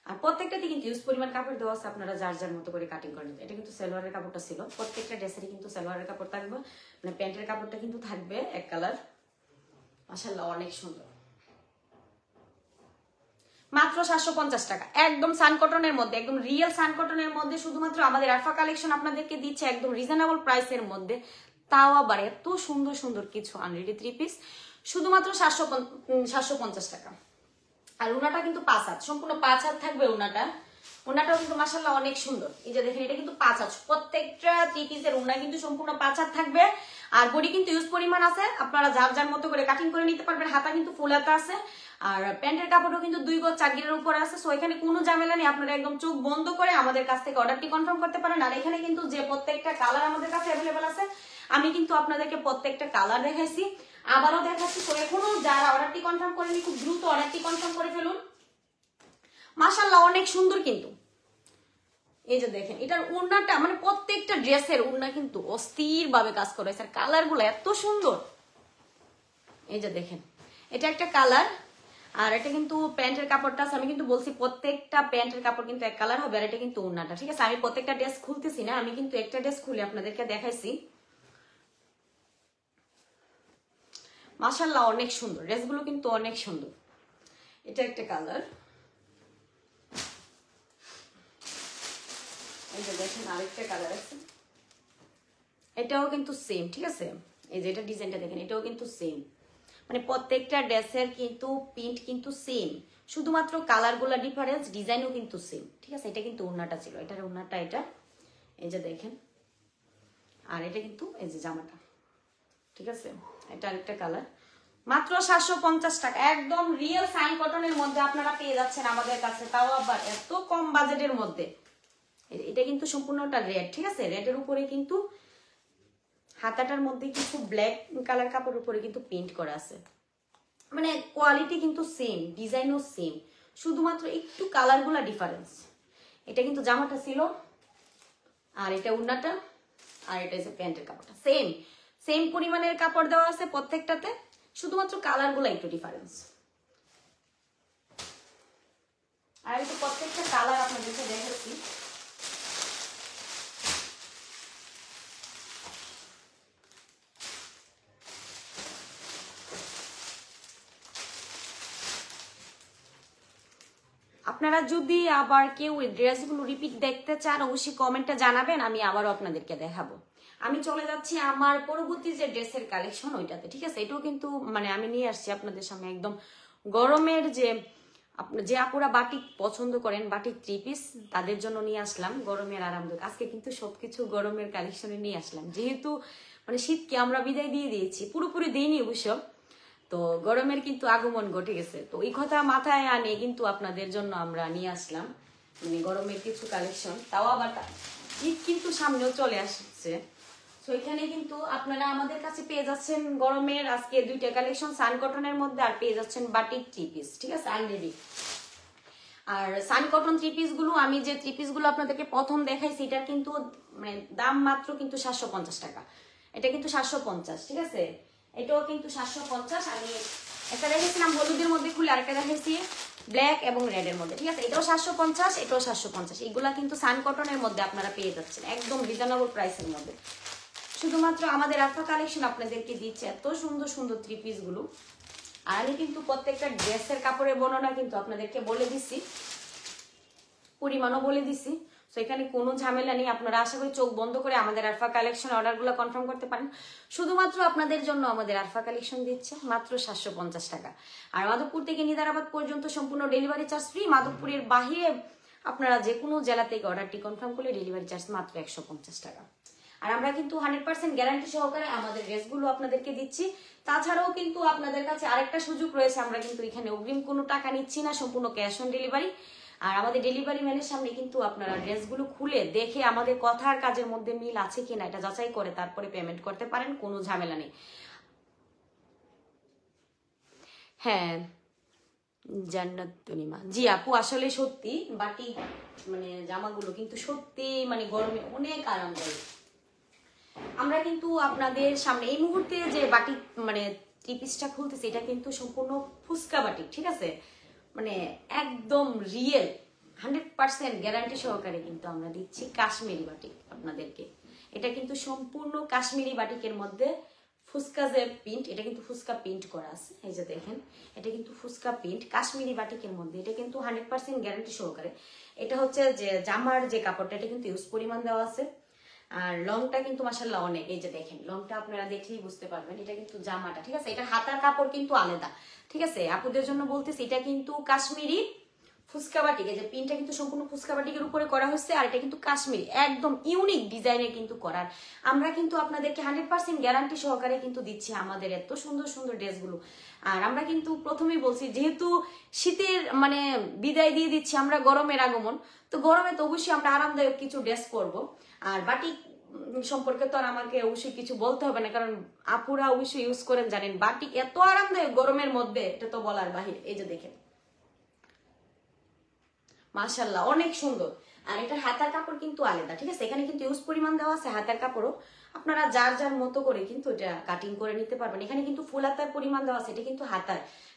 আর প্রত্যেকটাতে কিন্তু ইউজ পরিমাণ কাপড় দেওয়া আছে, আপনারা যার যার মতো করে কাটিং করে নেবেন। এটা কিন্তু সালোয়ারের কাপড়টা ছিল, প্রত্যেকটা ড্রেসেরই কিন্তু সালোয়ারের কাপড় থাকবে, মানে প্যান্টের কাপড়টা কিন্তু থাকবে এক কালার। মাশাআল্লাহ অনেক সুন্দর, মাত্র 750 টাকা, একদম সান কটনের মধ্যে, একদম রিয়েল সান কটনের মধ্যে, শুধুমাত্র আমাদের আরফা কালেকশন আপনাদেরকে দিচ্ছে একদম রিজনেবল প্রাইসের মধ্যে, তাও আবার এত সুন্দর সুন্দর কিছু আনরেডি 3 পিস, শুধুমাত্র 750 টাকা। আর উনাটা কিন্তু 5 হাত, সম্পূর্ণ 5 হাত থাকবে উনাটা। উনাটাও কিন্তু মাশাআল্লাহ অনেক সুন্দর, এই যে দেখেন এটা কিন্তু 5 হাত, প্রত্যেকটা 3 পিসের উনা কিন্তু সম্পূর্ণ 5 হাত থাকবে। আর বডি কিন্তু ইউজ পরিমাণ আছে, আপনারা যার যার মতো করে কাটিং করে নিতে পারবেন। হাতা কিন্তু ফুল হাতা আছে, আর প্যান্টের কাপড়ও কিন্তু 2 গজ 4 গিরের উপরে আছে। সো এখানে কোনো ঝামেলা নেই, আপনারা একদম চোখ বন্ধ করে আমাদের কাছ থেকে অর্ডারটি কনফার্ম করতে পারেন। আর এখানে কিন্তু যে প্রত্যেকটা কালার আমাদের কাছে অ্যাভেলেবল আছে, আমি কিন্তু আপনাদেরকে প্রত্যেকটা কালার দেখাইছি, আবারও দেখাচ্ছি। তো এখনো যারা অর্ডারটি কনফার্ম করেনি খুব দ্রুত অর্ডারটি কনফার্ম করে ফেলুন। মাশাআল্লাহ অনেক সুন্দর কিন্তু, এই যে দেখেন এটার ওড়নাটা, মানে প্রত্যেকটা ড্রেসের ওড়না কিন্তু অস্থির ভাবে কাজ করা হয়েছে, আর কালার গুলো এত সুন্দর। এই যে দেখেন এটা একটা কালার, আর এটা কিন্তু প্যান্টের কাপড়টা আছে, আমি কিন্তু বলছি প্রত্যেকটা প্যান্টের কাপড় কিন্তু এক কালার হবে। আর এটা কিন্তু ওড়নাটা, ঠিক আছে। আমি প্রত্যেকটা ড্রেস খুলতেছি না, আমি কিন্তু একটা ড্রেস খুলে আপনাদেরকে দেখাইছি। মাশাআল্লাহ অনেক সুন্দর, ড্রেসগুলো কিন্তু অনেক সুন্দর। এটা একটা কালার, এই যে দেখেন আরেকটা কালার আছে, এটাও কিন্তু সেম, ঠিক আছে। এই যে এটা ডিজাইনটা দেখেন, এটাও কিন্তু সেম, মানে প্রত্যেকটা ড্রেসের কিন্তু প্রিন্ট কিন্তু সেম, শুধুমাত্র কালারগুলো ডিফারেন্স, ডিজাইনও কিন্তু সেম, ঠিক আছে। এটা কিন্তু ওড়নাটা ছিল, এটার ওড়নাটা এটা, এই যে দেখেন। আর এটা কিন্তু এই যে জামাটা, ঠিক আছে। এটা আরেকটা কালার, মাত্র 750 টাকা, একদম রিয়েল সাইন কটনের মধ্যে আপনারা পেয়ে যাচ্ছেন আমাদের কাছে, তাও আবার এত কম বাজেটের মধ্যে। এটা কিন্তু সম্পূর্ণটা রেড, ঠিক আছে। রেডের উপরে কিন্তু হাতাটার মধ্যে কিছু ব্ল্যাক কালার কাপড়ের উপরে কিন্তু প্রিন্ট করা আছে, মানে কোয়ালিটি কিন্তু সেম, ডিজাইনও সেম, শুধুমাত্র একটু কালারগুলা ডিফারেন্স। এটা কিন্তু জামাটা ছিল, আর এটা ওড়নাটা, আর এটা হচ্ছে প্যান্টের কাপড়টা, সেম সেম পরিমাণের কাপড় দেওয়া আছে প্রত্যেকটাতে, শুধুমাত্র কালারগুলা একটু ডিফারেন্স। আর একটু প্রত্যেকটা কালার আপনাদেরকে দেখাচ্ছি। আপনারা যদি আবার কেউ এই ড্রেসগুলো রিপিট দেখতে চান, অবশ্যই কমেন্টে জানাবেন, আমি আবারও আপনাদেরকে দেখাবো। আমি চলে যাচ্ছি আমার পরবর্তী যে ড্রেসের কালেকশন ওইটাতে, ঠিক আছে। এটাও কিন্তু মানে আমি নিয়ে আসছি আপনাদের সামনে একদম গরমের যে আপুরা বাটিক পছন্দ করেন, বাটিক 3 পিস, তাদের জন্য নিয়ে আসলাম গরমের আরামদায়ক। আজকে কিন্তু সবকিছু গরমের কালেকশনে নিয়ে আসলাম, যেহেতু মানে শীতকে আমরা বিদায় দিয়ে দিয়েছি, পুরোপুরি দিইনি অবশ্য, তো গরমের কিন্তু আগমন ঘটে গেছে। তো এই কথা মাথায় আনে কিন্তু আপনাদের জন্য আমরা নিয়ে আসলাম মানে গরমের কিছু কালেকশন, তাও আবার ঈদ কিন্তু সামনেও চলে আসছে। তো এখানে কিন্তু আপনারা আমাদের কাছে পেয়ে যাচ্ছেন গরমের আজকে 2টা কালেকশন সান কটনের মধ্যে, আর পেয়ে যাচ্ছেন বাটিক 3 পিস, ঠিক আছে, আনরেডি। আর সান কটন 3 পিস গুলো, আমি যে 3 পিস গুলো আপনাদেরকে প্রথম দেখাইছি, এটার কিন্তু মানে দাম মাত্র কিন্তু 750 টাকা। এটা কিন্তু 750, ঠিক আছে। এটাও কিন্তু 750। আমি একটা দেখেছিলাম হলুদের মধ্যে খুলে, আরেকটা দেখেছি ব্ল্যাক এবং রেডের মধ্যে, ঠিক আছে। এটাও 750, এটাও 750। এগুলা কিন্তু সান কটনের মধ্যে আপনারা পেয়ে যাচ্ছেন একদম রিজনেবল প্রাইসের মধ্যে। শুধুমাত্র আমাদের আরফা কালেকশন আপনাদেরকে দিচ্ছে এত সুন্দর সুন্দর 3 পিস গুলো। আর আমি কিন্তু প্রত্যেকটা ড্রেসের কাপড়ের বর্ণনা কিন্তু আপনাদেরকে বলে দিচ্ছি, পরিমাণও বলে দিচ্ছি। তো এখানে কোনো ঝামেলা নেই, আপনারা আশা করি চোখ বন্ধ করে আমাদের আরফা কালেকশন অর্ডারগুলো কনফার্ম করতে পারেন। শুধুমাত্র আপনাদের জন্য আমাদের আরফা কালেকশন দিচ্ছে মাত্র 750 টাকা। আর মাধবপুর থেকে নিদারাবাদ পর্যন্ত সম্পূর্ণ ডেলিভারি চার্জ ফ্রি। মাধবপুরের বাহিরে আপনারা যে কোনো জেলা থেকে অর্ডারটি কনফার্ম করলে ডেলিভারি চার্জ মাত্র 150 টাকা। আর আমরা কিন্তু 100% গ্যারান্টি সহকারে আমাদের ড্রেসগুলো আপনাদেরকে দিচ্ছি। তাছাড়াও কিন্তু আপনাদের কাছে আরেকটা সুযোগ রয়েছে, আমরা কিন্তু এখানে অগ্রিম কোনো টাকা নিচ্ছি না, সম্পূর্ণ ক্যাশ অন ডেলিভারি। আর আমাদের ডেলিভারি ম্যানের সামনে কিন্তু আপনারা ড্রেসগুলো খুলে দেখে আমাদের কথা আর কাজের মধ্যে মিল আছে কিনা এটা যাচাই করে তারপরে পেমেন্ট করতে পারেন, কোনো ঝামেলা নেই। হ্যাঁ জান্নাত তনিমা, জি আপু আসলে সত্যি বাটি মানে জামাগুলো কিন্তু সত্যি মানে গরমে অনেক আরামদায়ক। আমরা কিন্তু আপনাদের সামনে এই মুহূর্তে যে বাটি মানে 3 পিসটা খুলতেছি, এটা কিন্তু সম্পূর্ণ ফুচকা বাটি, ঠিক আছে, মানে একদম রিয়েল 100% গ্যারান্টি সহকারে কিন্তু আমরা দিচ্ছি কাশ্মীরি বাটিক আপনাদেরকে। এটা কিন্তু সম্পূর্ণ কাশ্মীরি বাটিকের মধ্যে ফুসকা যে প্রিন্ট, এটা কিন্তু ফুসকা প্রিন্ট করা আছে। এই যে দেখেন, এটা কিন্তু ফুসকা প্রিন্ট কাশ্মীরি বাটিকের মধ্যে। এটা কিন্তু 100% গ্যারান্টি সহকারে। এটা হচ্ছে যে জামার যে কাপড়টা, এটা কিন্তু ইউজ পরিমাণ দেওয়া আছে। আর লংটা কিন্তু মাশাআল্লাহ অনেক। এই যে দেখেন, লংটা আপনারা দেখলেই বুঝতে পারবেন। এটা কিন্তু জামাটা, ঠিক আছে? এটা হাতার কাপড় কিন্তু আলাদা, ঠিক আছে? আপুদের জন্য বলতেছি, এটা কিন্তু কাশ্মীরি ফুসকা বাটিক। এই যে প্রিন্টটা কিন্তু সম্পূর্ণ ফুসকা বাটিকের উপরে করা হয়েছে। আর এটা কিন্তু কাশ্মীরি একদম ইউনিক ডিজাইনের কিন্তু করার। আমরা কিন্তু আপনাদেরকে 100% গ্যারান্টি সহকারে কিন্তু দিচ্ছি আমাদের এত সুন্দর সুন্দর ড্রেসগুলো। আর আমরা কিন্তু প্রথমেই বলছি, যেহেতু শীতের মানে বিদায় দিয়ে দিচ্ছি আমরা, গরমের আগমন, তো গরমে তো অবশ্যই আমরা আরামদায়ক কিছু ড্রেস পরবো। আর বাটিক সম্পর্কে তো আর আমাকে অবশ্যই কিছু বলতে হবে না, কারণ আপুরা অবশ্যই ইউজ করেন, জানেন বাটিক এত আরামদায়ক গরমের মধ্যে, এটা তো বলার বাহিরে। এই যে দেখেন মাশাআল্লাহ অনেক সুন্দর। আর এটার হাতার কাপড় কিন্তু আলাদা, ঠিক আছে? এখানে কিন্তু ইউজ পরিমাণ দেওয়া আছে হাতার কাপড়ও। আপনারা যার যার মতো করে কিন্তু এটা কাটিং করে নিতে পারবেন। এখানে কিন্তু ফুল হাতার পরিমাণ দেওয়া আছে। এটা কিন্তু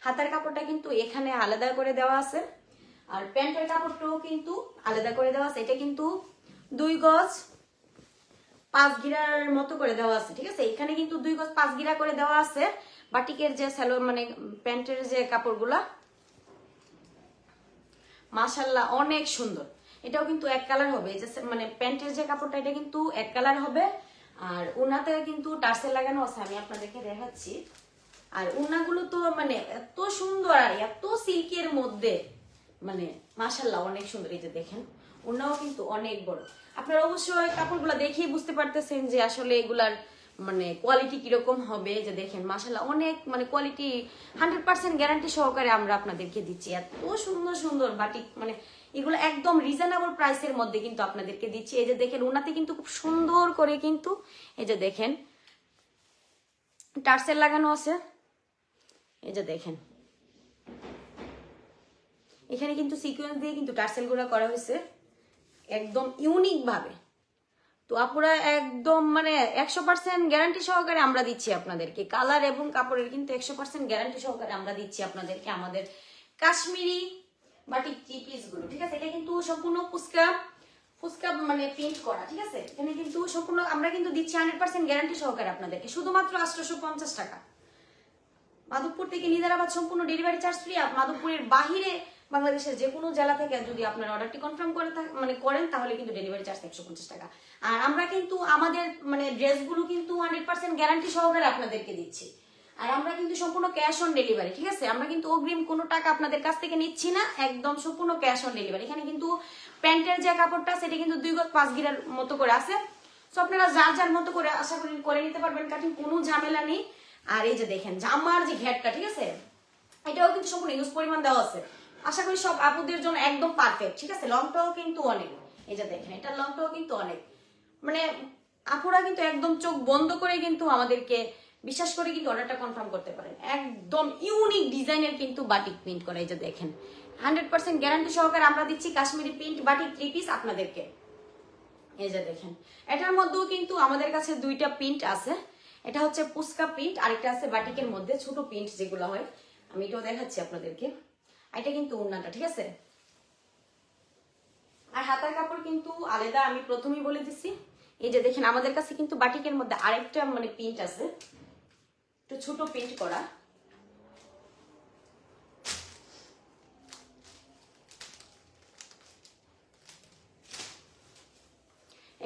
হাতার কাপড়টা কিন্তু এখানে আলাদা করে দেওয়া আছে। আর প্যান্টের কাপড়টাও কিন্তু আলাদা করে দেওয়া আছে। এটা কিন্তু 2 গজ 5 গিরার মতো করে দেওয়া আছে, ঠিক আছে? এখানে কিন্তু 2 গজ 5 গিরা করে দেওয়া আছে। বাটিকের যে সালোয়ার মানে প্যান্টের যে কাপড়গুলা মাশাআল্লাহ অনেক সুন্দর। এটাও কিন্তু এক কালার হবে, যে মানে প্যান্টের যে কাপড়টা, এটা কিন্তু এক কালার হবে। আর উনাতে কিন্তু টার্সেল লাগানো আছে, আমি আপনাদেরকে দেখাচ্ছি। আর উনাগুলো তো মানে এত সুন্দর আর এত সিল্কের মধ্যে, মানে মাশাআল্লাহ অনেক সুন্দর। এই যে দেখেন, উনাও কিন্তু অনেক বড়। আপনারা অবশ্যই কাপড়গুলো দেখেই বুঝতে পারতেছেন যে আসলে এগুলার মানে কোয়ালিটি কিরকম হবে। যে দেখেন মাশাআল্লাহ অনেক মানে কোয়ালিটি 100% গ্যারান্টি সহকারে আমরা আপনাদেরকে দিচ্ছি। এত সুন্দর সুন্দর বাটিক, মানে এগুলো একদম রিজনেবল প্রাইসের মধ্যে কিন্তু আপনাদেরকে দিচ্ছি। এই যে দেখেন, ওনাতে কিন্তু খুব সুন্দর করে কিন্তু এই যে দেখেন টার্সেল লাগানো আছে। এই যে দেখেন, এখানে কিন্তু সিকোয়েন্স দিয়ে কিন্তু টার্সেল গুলো করা হয়েছে একদম ইউনিক ভাবে। তো আপুরা একদম মানে 100% গ্যারান্টি সহকারে আমরা দিচ্ছি আপনাদেরকে। কালার এবং কাপড়ের কিন্তু 100% গ্যারান্টি সহকারে আমরা দিচ্ছি আপনাদেরকে আমাদের কাশ্মীরি বাটিক থ্রি পিস গুলো, ঠিক আছে? এটা কিন্তু সম্পূর্ণ ফুসকা মানে প্রিন্ট করা, ঠিক আছে? এখানে কিন্তু সম্পূর্ণ আমরা কিন্তু দিচ্ছি 100% গ্যারান্টি সহকারে আপনাদেরকে, শুধুমাত্র 850 টাকা। মাধবপুর থেকে নিজারাবাদ সম্পূর্ণ ডেলিভারি চার্জ ফ্রি। মাধবপুরের বাহিরে বাংলাদেশের যে কোনো জেলা থেকে যদি আপনার অর্ডারটি কনফার্ম করে মানে করেন, তাহলে কিন্তু ডেলিভারি চার্জ 150 টাকা। আর আমরা কিন্তু আমাদের মানে ড্রেসগুলো কিন্তু 100% গ্যারান্টি সহকারে আপনাদেরকে দিচ্ছি। আর আমরা কিন্তু সম্পূর্ণ ক্যাশ অন ডেলিভারি, ঠিক আছে? আমরা কিন্তু অগ্রিম কোনো টাকা আপনাদের কাছ থেকে নিচ্ছি না, একদম সম্পূর্ণ ক্যাশ অন ডেলিভারি। এখানে কিন্তু প্যান্টের যে কাপড়টা, সেটা কিন্তু 2 গজ 5 গিরার মতো করে আছে। সো আপনারা যার যার মতো করে আশা করি করে নিতে পারবেন, কাটিং কোনো ঝামেলা নেই। আর এই যে দেখেন জামার যে ঘেরটা, ঠিক আছে? এটাও কিন্তু সম্পূর্ণ ইউজ পরিমাণ দেওয়া আছে। আশা করি সব আপুদের জন্য একদম পারফেক্ট, ঠিক আছে? লংটাও কিন্তু অনেক। এই যে দেখেন, এটা লংটাও কিন্তু অনেক, মানে আপুরা কিন্তু একদম চোখ বন্ধ করে কিন্তু আমাদেরকে বিশ্বাস করে কিন্তু অর্ডারটা কনফার্ম করতে পারেন। একদম ইউনিক ডিজাইনের কিন্তু বাটিক প্রিন্ট করা। এই যে দেখেন 100% গ্যারান্টি সহকারে আমরা দিচ্ছি কাশ্মীরি প্রিন্ট বাটিক 3 পিস আপনাদেরকে। এই যে দেখেন, এটার মধ্যেও কিন্তু আমাদের কাছে 2টা প্রিন্ট আছে। এটা হচ্ছে পুস্কা প্রিন্ট, আরেকটা আছে বাটিকের মধ্যে ছোট প্রিন্ট যেগুলো হয়, আমি এটাও দেখাচ্ছি আপনাদেরকে। এটা কিন্তু ওড়নাটা, ঠিক আছে? আর হাতার কাপড় কিন্তু আলাদা, আমি প্রথমেই বলে দিচ্ছি। এই যে দেখেন, আমাদের কাছে কিন্তু বাটিকের মধ্যে আরেকটা মানে প্রিন্ট আছে, একটু ছোট প্রিন্ট করা।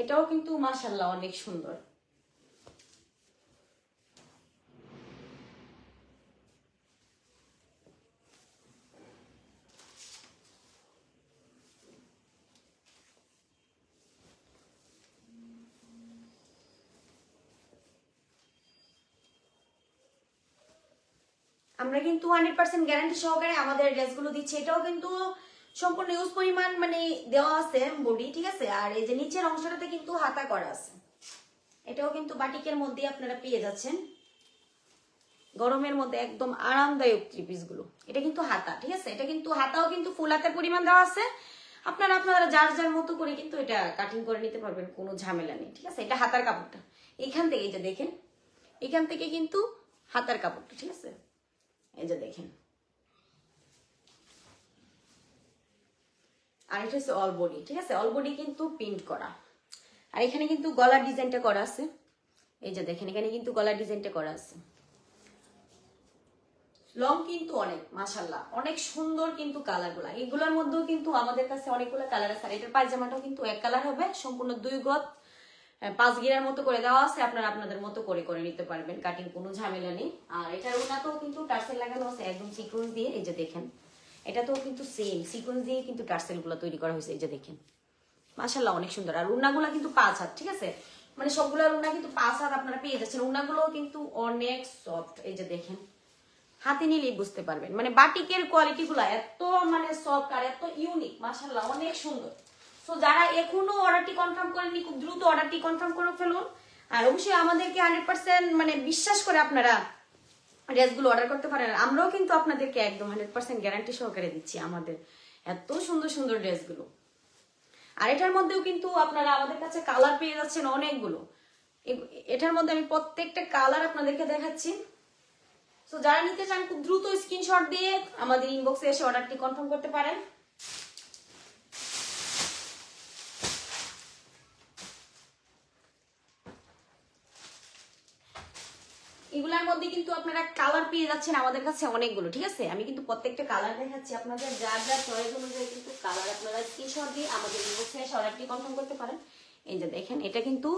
এটাও কিন্তু মাশাআল্লাহ অনেক সুন্দর। আমরা কিন্তু 100% গ্যারান্টি সহকারে আমাদের ড্রেসগুলো দিচ্ছি। এটাও কিন্তু সম্পূর্ণ ইউজ পরিমাণ মানে দেওয়া আছে বডি, ঠিক আছে? আর এই যে নিচের অংশটাতে কিন্তু হাতা করা আছে। এটাও কিন্তু বাটিকের মধ্যে আপনারা পেয়ে যাচ্ছেন, গরমের মধ্যে একদম আরামদায়ক থ্রি পিস গুলো। এটা কিন্তু হাতা, ঠিক আছে? এটা কিন্তু হাতাও কিন্তু ফুল হাতের পরিমাণ দেওয়া আছে। আপনারা যার যার মতো করে কিন্তু এটা কাটিং করে নিতে পারবেন, কোনো ঝামেলা নেই, ঠিক আছে? এটা হাতার কাপড়টা এখান থেকে, এই যে দেখেন, এখান থেকে কিন্তু হাতার কাপড়টা, ঠিক আছে? এই যে দেখেন, আর এটা হচ্ছে অল বডি, ঠিক আছে, অল বডি কিন্তু প্রিন্ট করা। আর এখানে কিন্তু গলার ডিজাইনটা করা আছে, এই যে দেখেন এখানে কিন্তু গলার ডিজাইনটা করা আছে। লং কিন্তু অনেক, মাশাআল্লাহ অনেক সুন্দর কিন্তু কালারগুলা। এগুলোর মধ্যেও কিন্তু আমাদের কাছে অনেকগুলো কালার আছে। আর এটার পায়জামাটাও কিন্তু এক কালার হবে, সম্পূর্ণ 2 গজ 5 গিরার মতো করে দেওয়া আছে, আপনারা আপনাদের মতো করে করে নিতে পারবেন, কাটিং কোনো ঝামেলা নেই। আর এটার ওনাতেও কিন্তু টার্সেল লাগানো আছে একদম সিকোয়েন্স দিয়ে, এই যে দেখেন এটাতেও কিন্তু সেম সিকোয়েন্স দিয়ে কিন্তু টার্সেল গুলো তৈরি করা হয়েছে, এই যে দেখেন মাশাআল্লাহ অনেক সুন্দর। আর উন্নাগুলা কিন্তু 5 হাত, ঠিক আছে, মানে সবগুলোর উন্না কিন্তু 5 হাত আপনারা পেয়ে যাচ্ছেন। উন্নাগুলোও কিন্তু অনেক সফট, এই যে দেখেন হাতে নিলেই বুঝতে পারবেন, মানে বাটিকের কোয়ালিটি গুলা এত মানে সফট আর এত ইউনিক, মাশাআল্লাহ অনেক সুন্দর। সো যারা এখনো অর্ডারটি কনফার্ম করেননি খুব দ্রুত অর্ডারটি কনফার্ম করে ফেলুন। আর অবশ্যই আমাদেরকে 100% মানে বিশ্বাস করে আপনারা ড্রেসগুলো অর্ডার করতে পারেন। আমরাও কিন্তু আপনাদেরকে একদম 100% গ্যারান্টি সহকারে দিচ্ছি আমাদের এত সুন্দর সুন্দর ড্রেসগুলো। আর এটার মধ্যেও কিন্তু আপনারা আমাদের কাছে কালার পেয়ে যাচ্ছেন অনেকগুলো। এটার মধ্যে আমি প্রত্যেকটা কালার আপনাদেরকে দেখাচ্ছি। সো যারা নিতে চান খুব দ্রুত স্ক্রিনশট দিয়ে আমাদের ইনবক্সে এসে অর্ডারটি কনফার্ম করতে পারেন। এগুলার মধ্যে কিন্তু আপনারা কালার পেয়ে যাচ্ছেন আমাদের কাছে অনেকগুলো, ঠিক আছে, আমি কিন্তু প্রত্যেকটা কালার দেখাচ্ছি আপনাদের, যার যার চয়েস অনুযায়ী কিন্তু কালার আপনারা স্ক্রিনশট দিয়ে আমাদের ইনবক্সে এসে অর্ডারটি কনফার্ম করতে পারেন। এই যে দেখেন এটা কিন্তু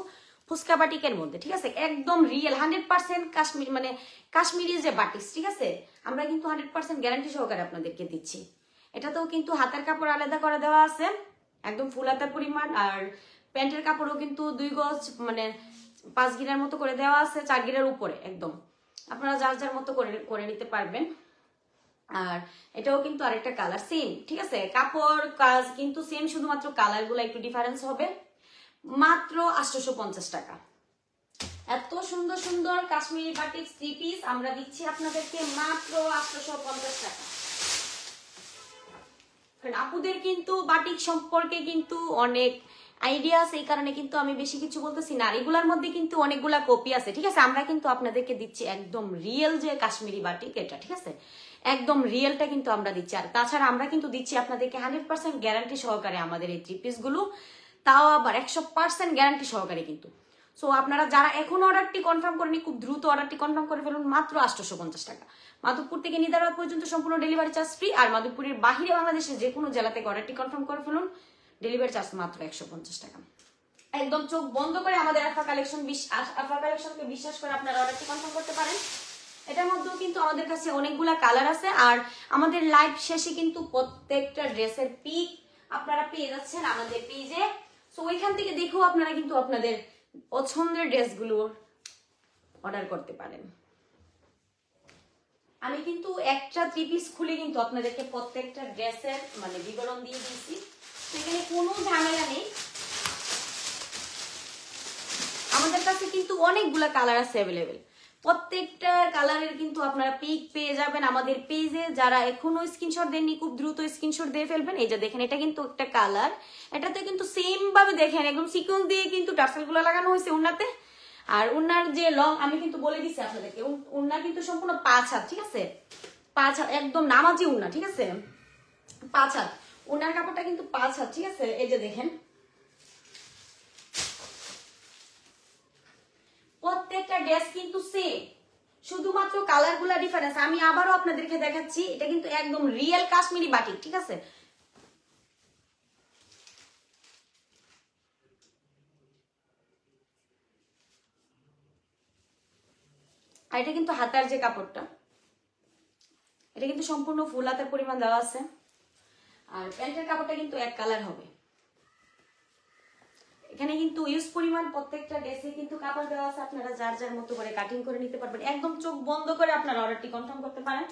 ফুচকা বাটিকের মধ্যে, ঠিক আছে, একদম রিয়েল 100% কাশ্মীর মানে কাশ্মীরি যে বাটিক, ঠিক আছে, আমরা কিন্তু 100% গ্যারান্টি সহকারে আপনাদেরকে দিচ্ছি। এটাতেও কিন্তু হাতের কাপড় আলাদা করে দেওয়া আছে একদম ফুল হাতার পরিমাণ। আর প্যান্টের কাপড়ও কিন্তু 2 গজ মানে 5 গিরার মতো করে দেওয়া আছে, 4 গিরার উপরে একদম, আপনারা যার যার মতো করে নিতে পারবেন। আর এটাও কিন্তু আরেকটা কালার সেম, ঠিক আছে, কাপড় কাজ কিন্তু সেম, শুধুমাত্র কালার গুলো একটু ডিফারেন্স হবে। মাত্র 850 টাকা। এত সুন্দর সুন্দর কাশ্মীরি বাটিক 3 পিস আমরা দিচ্ছি আপনাদেরকে মাত্র 850 টাকা। আপুদের কিন্তু বাটিক সম্পর্কে কিন্তু অনেক আইডিয়া আছে, এই কারণে কিন্তু আমি বেশি কিছু বলতেছি না। আর এগুলার মধ্যে কিন্তু অনেকগুলা কপি আছে, ঠিক আছে, আমরা কিন্তু আপনাদেরকে দিচ্ছি একদম রিয়েল যে কাশ্মীরি বাটিক এটা, ঠিক আছে, একদম রিয়েলটা কিন্তু আমরা দিচ্ছি। আর তাছাড়া আমরা কিন্তু দিচ্ছি আপনাদেরকে 100% গ্যারান্টি সহকারে আমাদের এই 3 পিস গুলো, তাও আবার 100% গ্যারান্টি সহকারে কিন্তু। সো আপনারা যারা এখনো অর্ডারটি কনফার্ম করেনি খুব দ্রুত অর্ডারটি কনফার্ম করে ফেলুন মাত্র 850 টাকা। মাধবপুর থেকে নিদারাবাদ পর্যন্ত সম্পূর্ণ ডেলিভারি চার্জ ফ্রি। আর মাধবপুরের বাহিরে বাংলাদেশের যে কোনো জেলা থেকে অর্ডারটি কনফার্ম করে ফেলুন, ডেলিভারি চার্জ মাত্র 150 টাকা। একদম চোখ বন্ধ করে আমাদের আফা কালেকশনকে বিশ্বাস করে আপনারা অর্ডারটি কনফার্ম করতে পারেন। এটার মধ্যেও কিন্তু আমাদের কাছে অনেকগুলা কালার আছে। আর আমাদের লাইভ শেষে কিন্তু প্রত্যেকটা ড্রেসের পিক আপনারা পেয়ে যাচ্ছেন আমাদের পেজে। সো ওইখান থেকে দেখেও আপনারা কিন্তু আপনাদের পছন্দের ড্রেসগুলো অর্ডার করতে পারেন। আমি কিন্তু একটা 3 পিস খুলে কিন্তু আপনাদেরকে প্রত্যেকটা ড্রেসের মানে বিবরণ দিয়ে দিয়েছি, সেখানে কোনো ঝামেলা নেই। আমাদের কাছে কিন্তু অনেকগুলা কালার আছে অ্যাভেলেবেল, প্রত্যেকটা কালারের কিন্তু আপনারা পিক পেয়ে যাবেন আমাদের পেজে। যারা এখনো স্ক্রিনশট দেননি খুব দ্রুত স্ক্রিনশট দিয়ে ফেলবেন। এই যে দেখেন এটা কিন্তু একটা কালার, এটাতে কিন্তু সেম ভাবে দেখেন একদম সিকোয়েন্স দিয়ে কিন্তু টার্সেল গুলো লাগানো হয়েছে উন্নাতে। আর উন্নার যে লং আমি কিন্তু বলে দিচ্ছি আপনাদেরকে, উন্না কিন্তু সম্পূর্ণ 5 হাত, ঠিক আছে, 5 হাত একদম নামাজি উন্না, ঠিক আছে, 5 হাত উন্নার কাপড়টা কিন্তু 5 হাত, ঠিক আছে। এই যে দেখেন প্রত্যেকটা ড্রেস কিন্তু সেম, শুধুমাত্র কালার গুলা ডিফারেন্স। আমি আবারও আপনাদেরকে দেখাচ্ছি, এটা কিন্তু একদম রিয়েল কাশ্মীরি বাটিক, ঠিক আছে। আর এটা কিন্তু হাতার যে কাপড়টা, এটা কিন্তু সম্পূর্ণ ফুল হাতের পরিমাণ দেওয়া আছে। আর প্যান্টের কাপড়টা কিন্তু এক কালার হবে। এখানে কিন্তু ইউজ পরিমাণ প্রত্যেকটা ড্রেসে কিন্তু কাপড় দেওয়া আছে, আপনারা যার যার মতো করে কাটিং করে নিতে পারবেন। একদম চোখ বন্ধ করে আপনারা অর্ডারটি কনফার্ম করতে পারেন।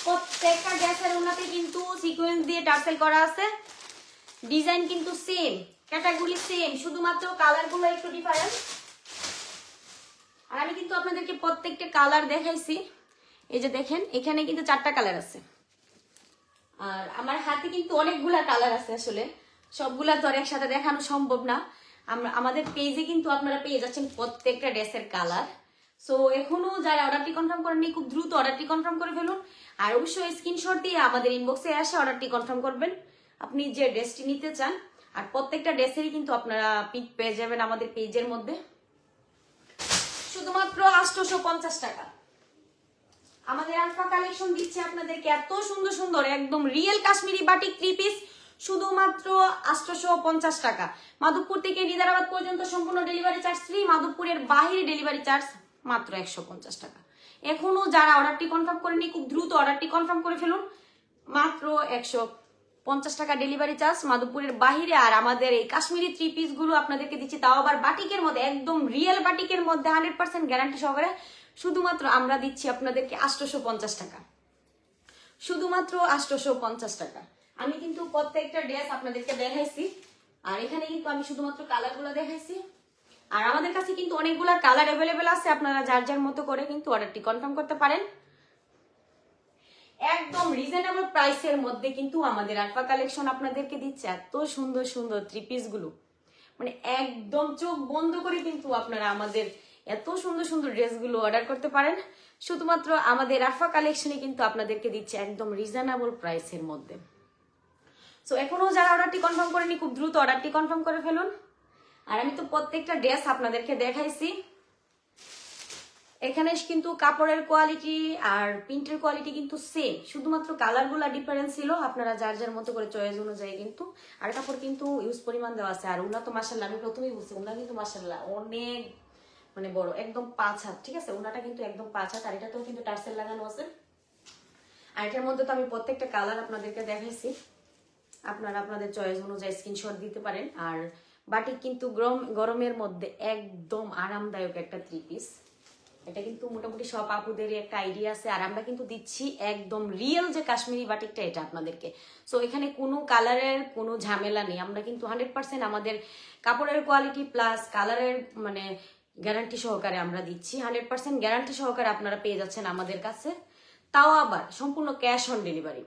প্রত্যেকটা ড্রেসের ওনাতে কিন্তু সিকোয়েন্স দিয়ে টার্সেল করা আছে, ডিজাইন কিন্তু সেম, ক্যাটাগরি সেম, শুধুমাত্র কালার গুলো একটু ডিফারেন্স। আর আমি কিন্তু আপনাদেরকে প্রত্যেকটা কালার দেখাইছি, এই যে দেখেন এখানে কিন্তু 4টা কালার আছে। আর আমার হাতে কিন্তু অনেকগুলা কালার আছে, আসলে সবগুলা তো আর একসাথে দেখানো সম্ভব না। আমাদের পেজে কিন্তু আপনারা পেয়ে যাচ্ছেন প্রত্যেকটা ড্রেসের কালার। সো এখনো যারা অর্ডারটি কনফার্ম করেননি খুব দ্রুত অর্ডারটি কনফার্ম করে ফেলুন। আর অবশ্যই স্ক্রিনশট দিয়ে আমাদের ইনবক্সে এসে অর্ডারটি কনফার্ম করবেন। আপনি যে ড্রেসটি নিতে চান। আর প্রত্যেকটা ড্রেসেরই কিন্তু আপনারা পিক পেয়ে যাবেন আমাদের পেজের মধ্যে, শুধুমাত্র 850 টাকা। আমাদের আলফা কালেকশন দিচ্ছে আপনাদেরকে এত সুন্দর সুন্দর একদম রিয়েল কাশ্মীরি বাটিক 3 পিস, শুধুমাত্র 850 টাকা। মাধবপুর থেকে নিজারাবাদ পর্যন্ত সম্পূর্ণ ডেলিভারি চার্জ ফ্রি, মাধবপুরের বাহিরে ডেলিভারি চার্জ মাত্র 150 টাকা। এখনো যারা অর্ডারটি কনফার্ম করেনি খুব দ্রুত অর্ডারটি কনফার্ম করে ফেলুন, মাত্র 150 টাকা ডেলিভারি চার্জ মাধবপুরের বাহিরে। আর আমাদের এই কাশ্মীরি 3 পিস গুলো আপনাদেরকে দিচ্ছি, তাও আবার বাটিকের মধ্যে, একদম রিয়েল বাটিকের মধ্যে 100% গ্যারান্টি সহকারে, শুধুমাত্র আমরা দিচ্ছি আপনাদেরকে 850 টাকা, শুধুমাত্র 850 টাকা। আমি কিন্তু প্রত্যেকটা ড্রেস আপনাদেরকে দেখাইছি, আর এখানে কিন্তু আমি শুধুমাত্র কালার গুলা দেখাইছি। আর আমাদের কাছে কিন্তু অনেকগুলা কালার অ্যাভেলেবেল আছে, আপনারা যার যার মতো করে কিন্তু অর্ডারটি কনফার্ম করতে পারেন। একদম রিজনেবল প্রাইসের মধ্যে কিন্তু আমাদের আলফা কালেকশন আপনাদেরকে দিচ্ছে এত সুন্দর সুন্দর 3 পিস গুলো, মানে একদম চোখ বন্ধ করে কিন্তু আপনারা আমাদের এত সুন্দর সুন্দর ড্রেসগুলো অর্ডার করতে পারেন। শুধুমাত্র আমাদের আলফা কালেকশনে কিন্তু আপনাদেরকে দিচ্ছে একদম রিজনেবল প্রাইসের মধ্যে। সো এখনো যারা অর্ডারটি কনফার্ম করেনি খুব দ্রুত অর্ডারটি কনফার্ম করে ফেলুন। আর আমি তো প্রত্যেকটা ড্রেস আপনাদেরকে দেখাইছি। এখানে কিন্তু কাপড়ের কোয়ালিটি আর প্রিন্টের কোয়ালিটি কিন্তু সেম, শুধুমাত্র কালারগুলো ডিফারেন্স ছিল, আপনারা যার যার মতো করে চয়েস অনুযায়ী কিন্তু। আর কাপড় কিন্তু ইউজ পরিমাণ দেওয়া আছে। আর উনা তো মাশাআল্লাহ, আমি প্রথমেই বলছি উনা কিন্তু মাশাআল্লাহ অনেক মানে বড়, একদম 5 হাত, ঠিক আছে, উনাটা কিন্তু একদম 5 হাত। আর এটাতেও কিন্তু টার্সেল লাগানো আছে। আর এটার মধ্যে তো আমি প্রত্যেকটা কালার আপনাদেরকে দেখাইছি, আপনারা আপনাদের চয়েস অনুযায়ী স্ক্রিনশট দিতে পারেন। আর বাটিক কিন্তু গরমের মধ্যে একদম আরামদায়ক একটা 3 পিস, এটা কিন্তু মোটামুটি সব আপুদেরই একটা আইডিয়া আছে। আর আমরা কিন্তু দিচ্ছি একদম রিয়েল যে কাশ্মীরি বাটিকটা, এটা আপনাদেরকে। সো এখানে কোনো কালারের কোনো ঝামেলা নেই, আমরা কিন্তু 100% আমাদের কাপড়ের কোয়ালিটি প্লাস কালারের মানে গ্যারান্টি সহকারে আমরা দিচ্ছি। 100% গ্যারান্টি সহকারে আপনারা পেয়ে যাচ্ছেন আমাদের কাছে, তাও আবার সম্পূর্ণ ক্যাশ অন ডেলিভারি।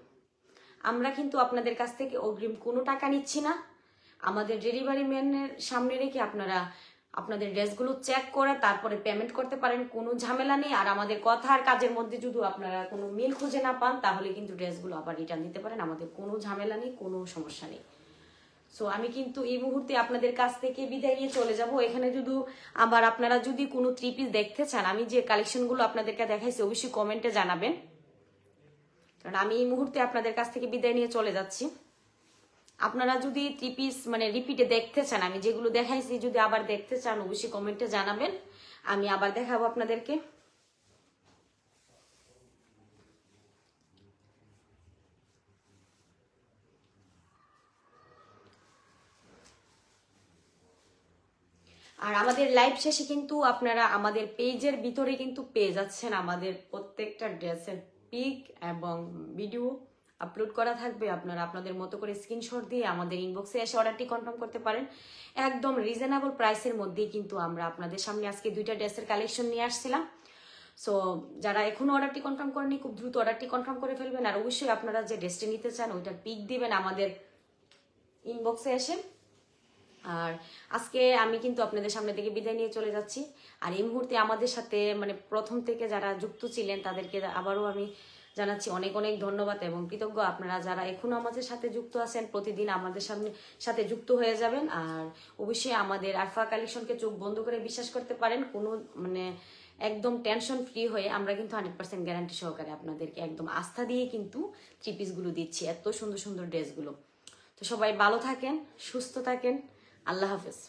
আমরা কিন্তু আপনাদের কাছ থেকে অগ্রিম কোনো টাকা নিচ্ছি না, আমাদের ডেলিভারি ম্যানের সামনে রেখে আপনারা আপনাদের ড্রেসগুলো চেক করে তারপরে পেমেন্ট করতে পারেন, কোনো ঝামেলা নেই। আর আমাদের কথা আর কাজের মধ্যে যদি আপনারা কোনো মিল খুঁজে না পান, তাহলে কিন্তু ড্রেসগুলো আবার রিটার্ন দিতে পারেন, আমাদের কোনো ঝামেলা নেই, কোনো সমস্যা নেই। সো আমি কিন্তু এই মুহূর্তে আপনাদের কাছ থেকে বিদায় নিয়ে চলে যাব। এখানে যদি আবার আপনারা যদি কোনো 3 পিস দেখতে চান, আমি যে কালেকশনগুলো আপনাদেরকে দেখাইছি অবশ্যই কমেন্টে জানাবেন, কারণ আমি এই মুহূর্তে আপনাদের কাছ থেকে বিদায় নিয়ে চলে যাচ্ছি। আপনারা যদি 3 পিস মানে রিপিটে দেখতে চান, আমি যেগুলো দেখাইছি যদি আবার দেখতে চান, অবশ্যই কমেন্টে জানাবেন, আমি আবার দেখাবো আপনাদেরকে। আর আমাদের লাইভ শেষে কিন্তু আপনারা আমাদের পেজের ভিতরে কিন্তু পেয়ে যাচ্ছেন আমাদের প্রত্যেকটা ড্রেসের পিক এবং ভিডিও আপলোড করা থাকবে। আপনারা আপনাদের মতো করে স্ক্রিনশট দিয়ে আমাদের ইনবক্সে এসে অর্ডারটি কনফার্ম করতে পারেন। একদম রিজনেবল প্রাইসের মধ্যেই কিন্তু আমরা আপনাদের সামনে আজকে 2টা ড্রেসের কালেকশন নিয়ে আসছিলাম। সো যারা এখনো অর্ডারটি কনফার্ম করেনি খুব দ্রুত অর্ডারটি কনফার্ম করে ফেলবেন। আর অবশ্যই আপনারা যে ড্রেসটি নিতে চান ওইটার পিক দিবেন আমাদের ইনবক্সে এসে। আর আজকে আমি কিন্তু আপনাদের সামনে থেকে বিদায় নিয়ে চলে যাচ্ছি। আর এই মুহূর্তে আমাদের সাথে মানে প্রথম থেকে যারা যুক্ত ছিলেন তাদেরকে আবারও আমি জানাচ্ছি অনেক অনেক ধন্যবাদ এবং কৃতজ্ঞ। আপনারা যারা এখনো আমাদের সাথে যুক্ত আছেন প্রতিদিন আমাদের সাথে যুক্ত হয়ে যাবেন। আর অবশ্যই আমাদের আলফা কালেকশনকে চোখ বন্ধ করে বিশ্বাস করতে পারেন, কোনো মানে একদম টেনশন ফ্রি হয়ে আমরা কিন্তু 100% গ্যারান্টি সহকারে আপনাদেরকে একদম আস্থা দিয়ে কিন্তু 3 পিসগুলো দিচ্ছি, এত সুন্দর সুন্দর ড্রেসগুলো। তো সবাই ভালো থাকেন, সুস্থ থাকেন, আল্লাহ হাফেজ।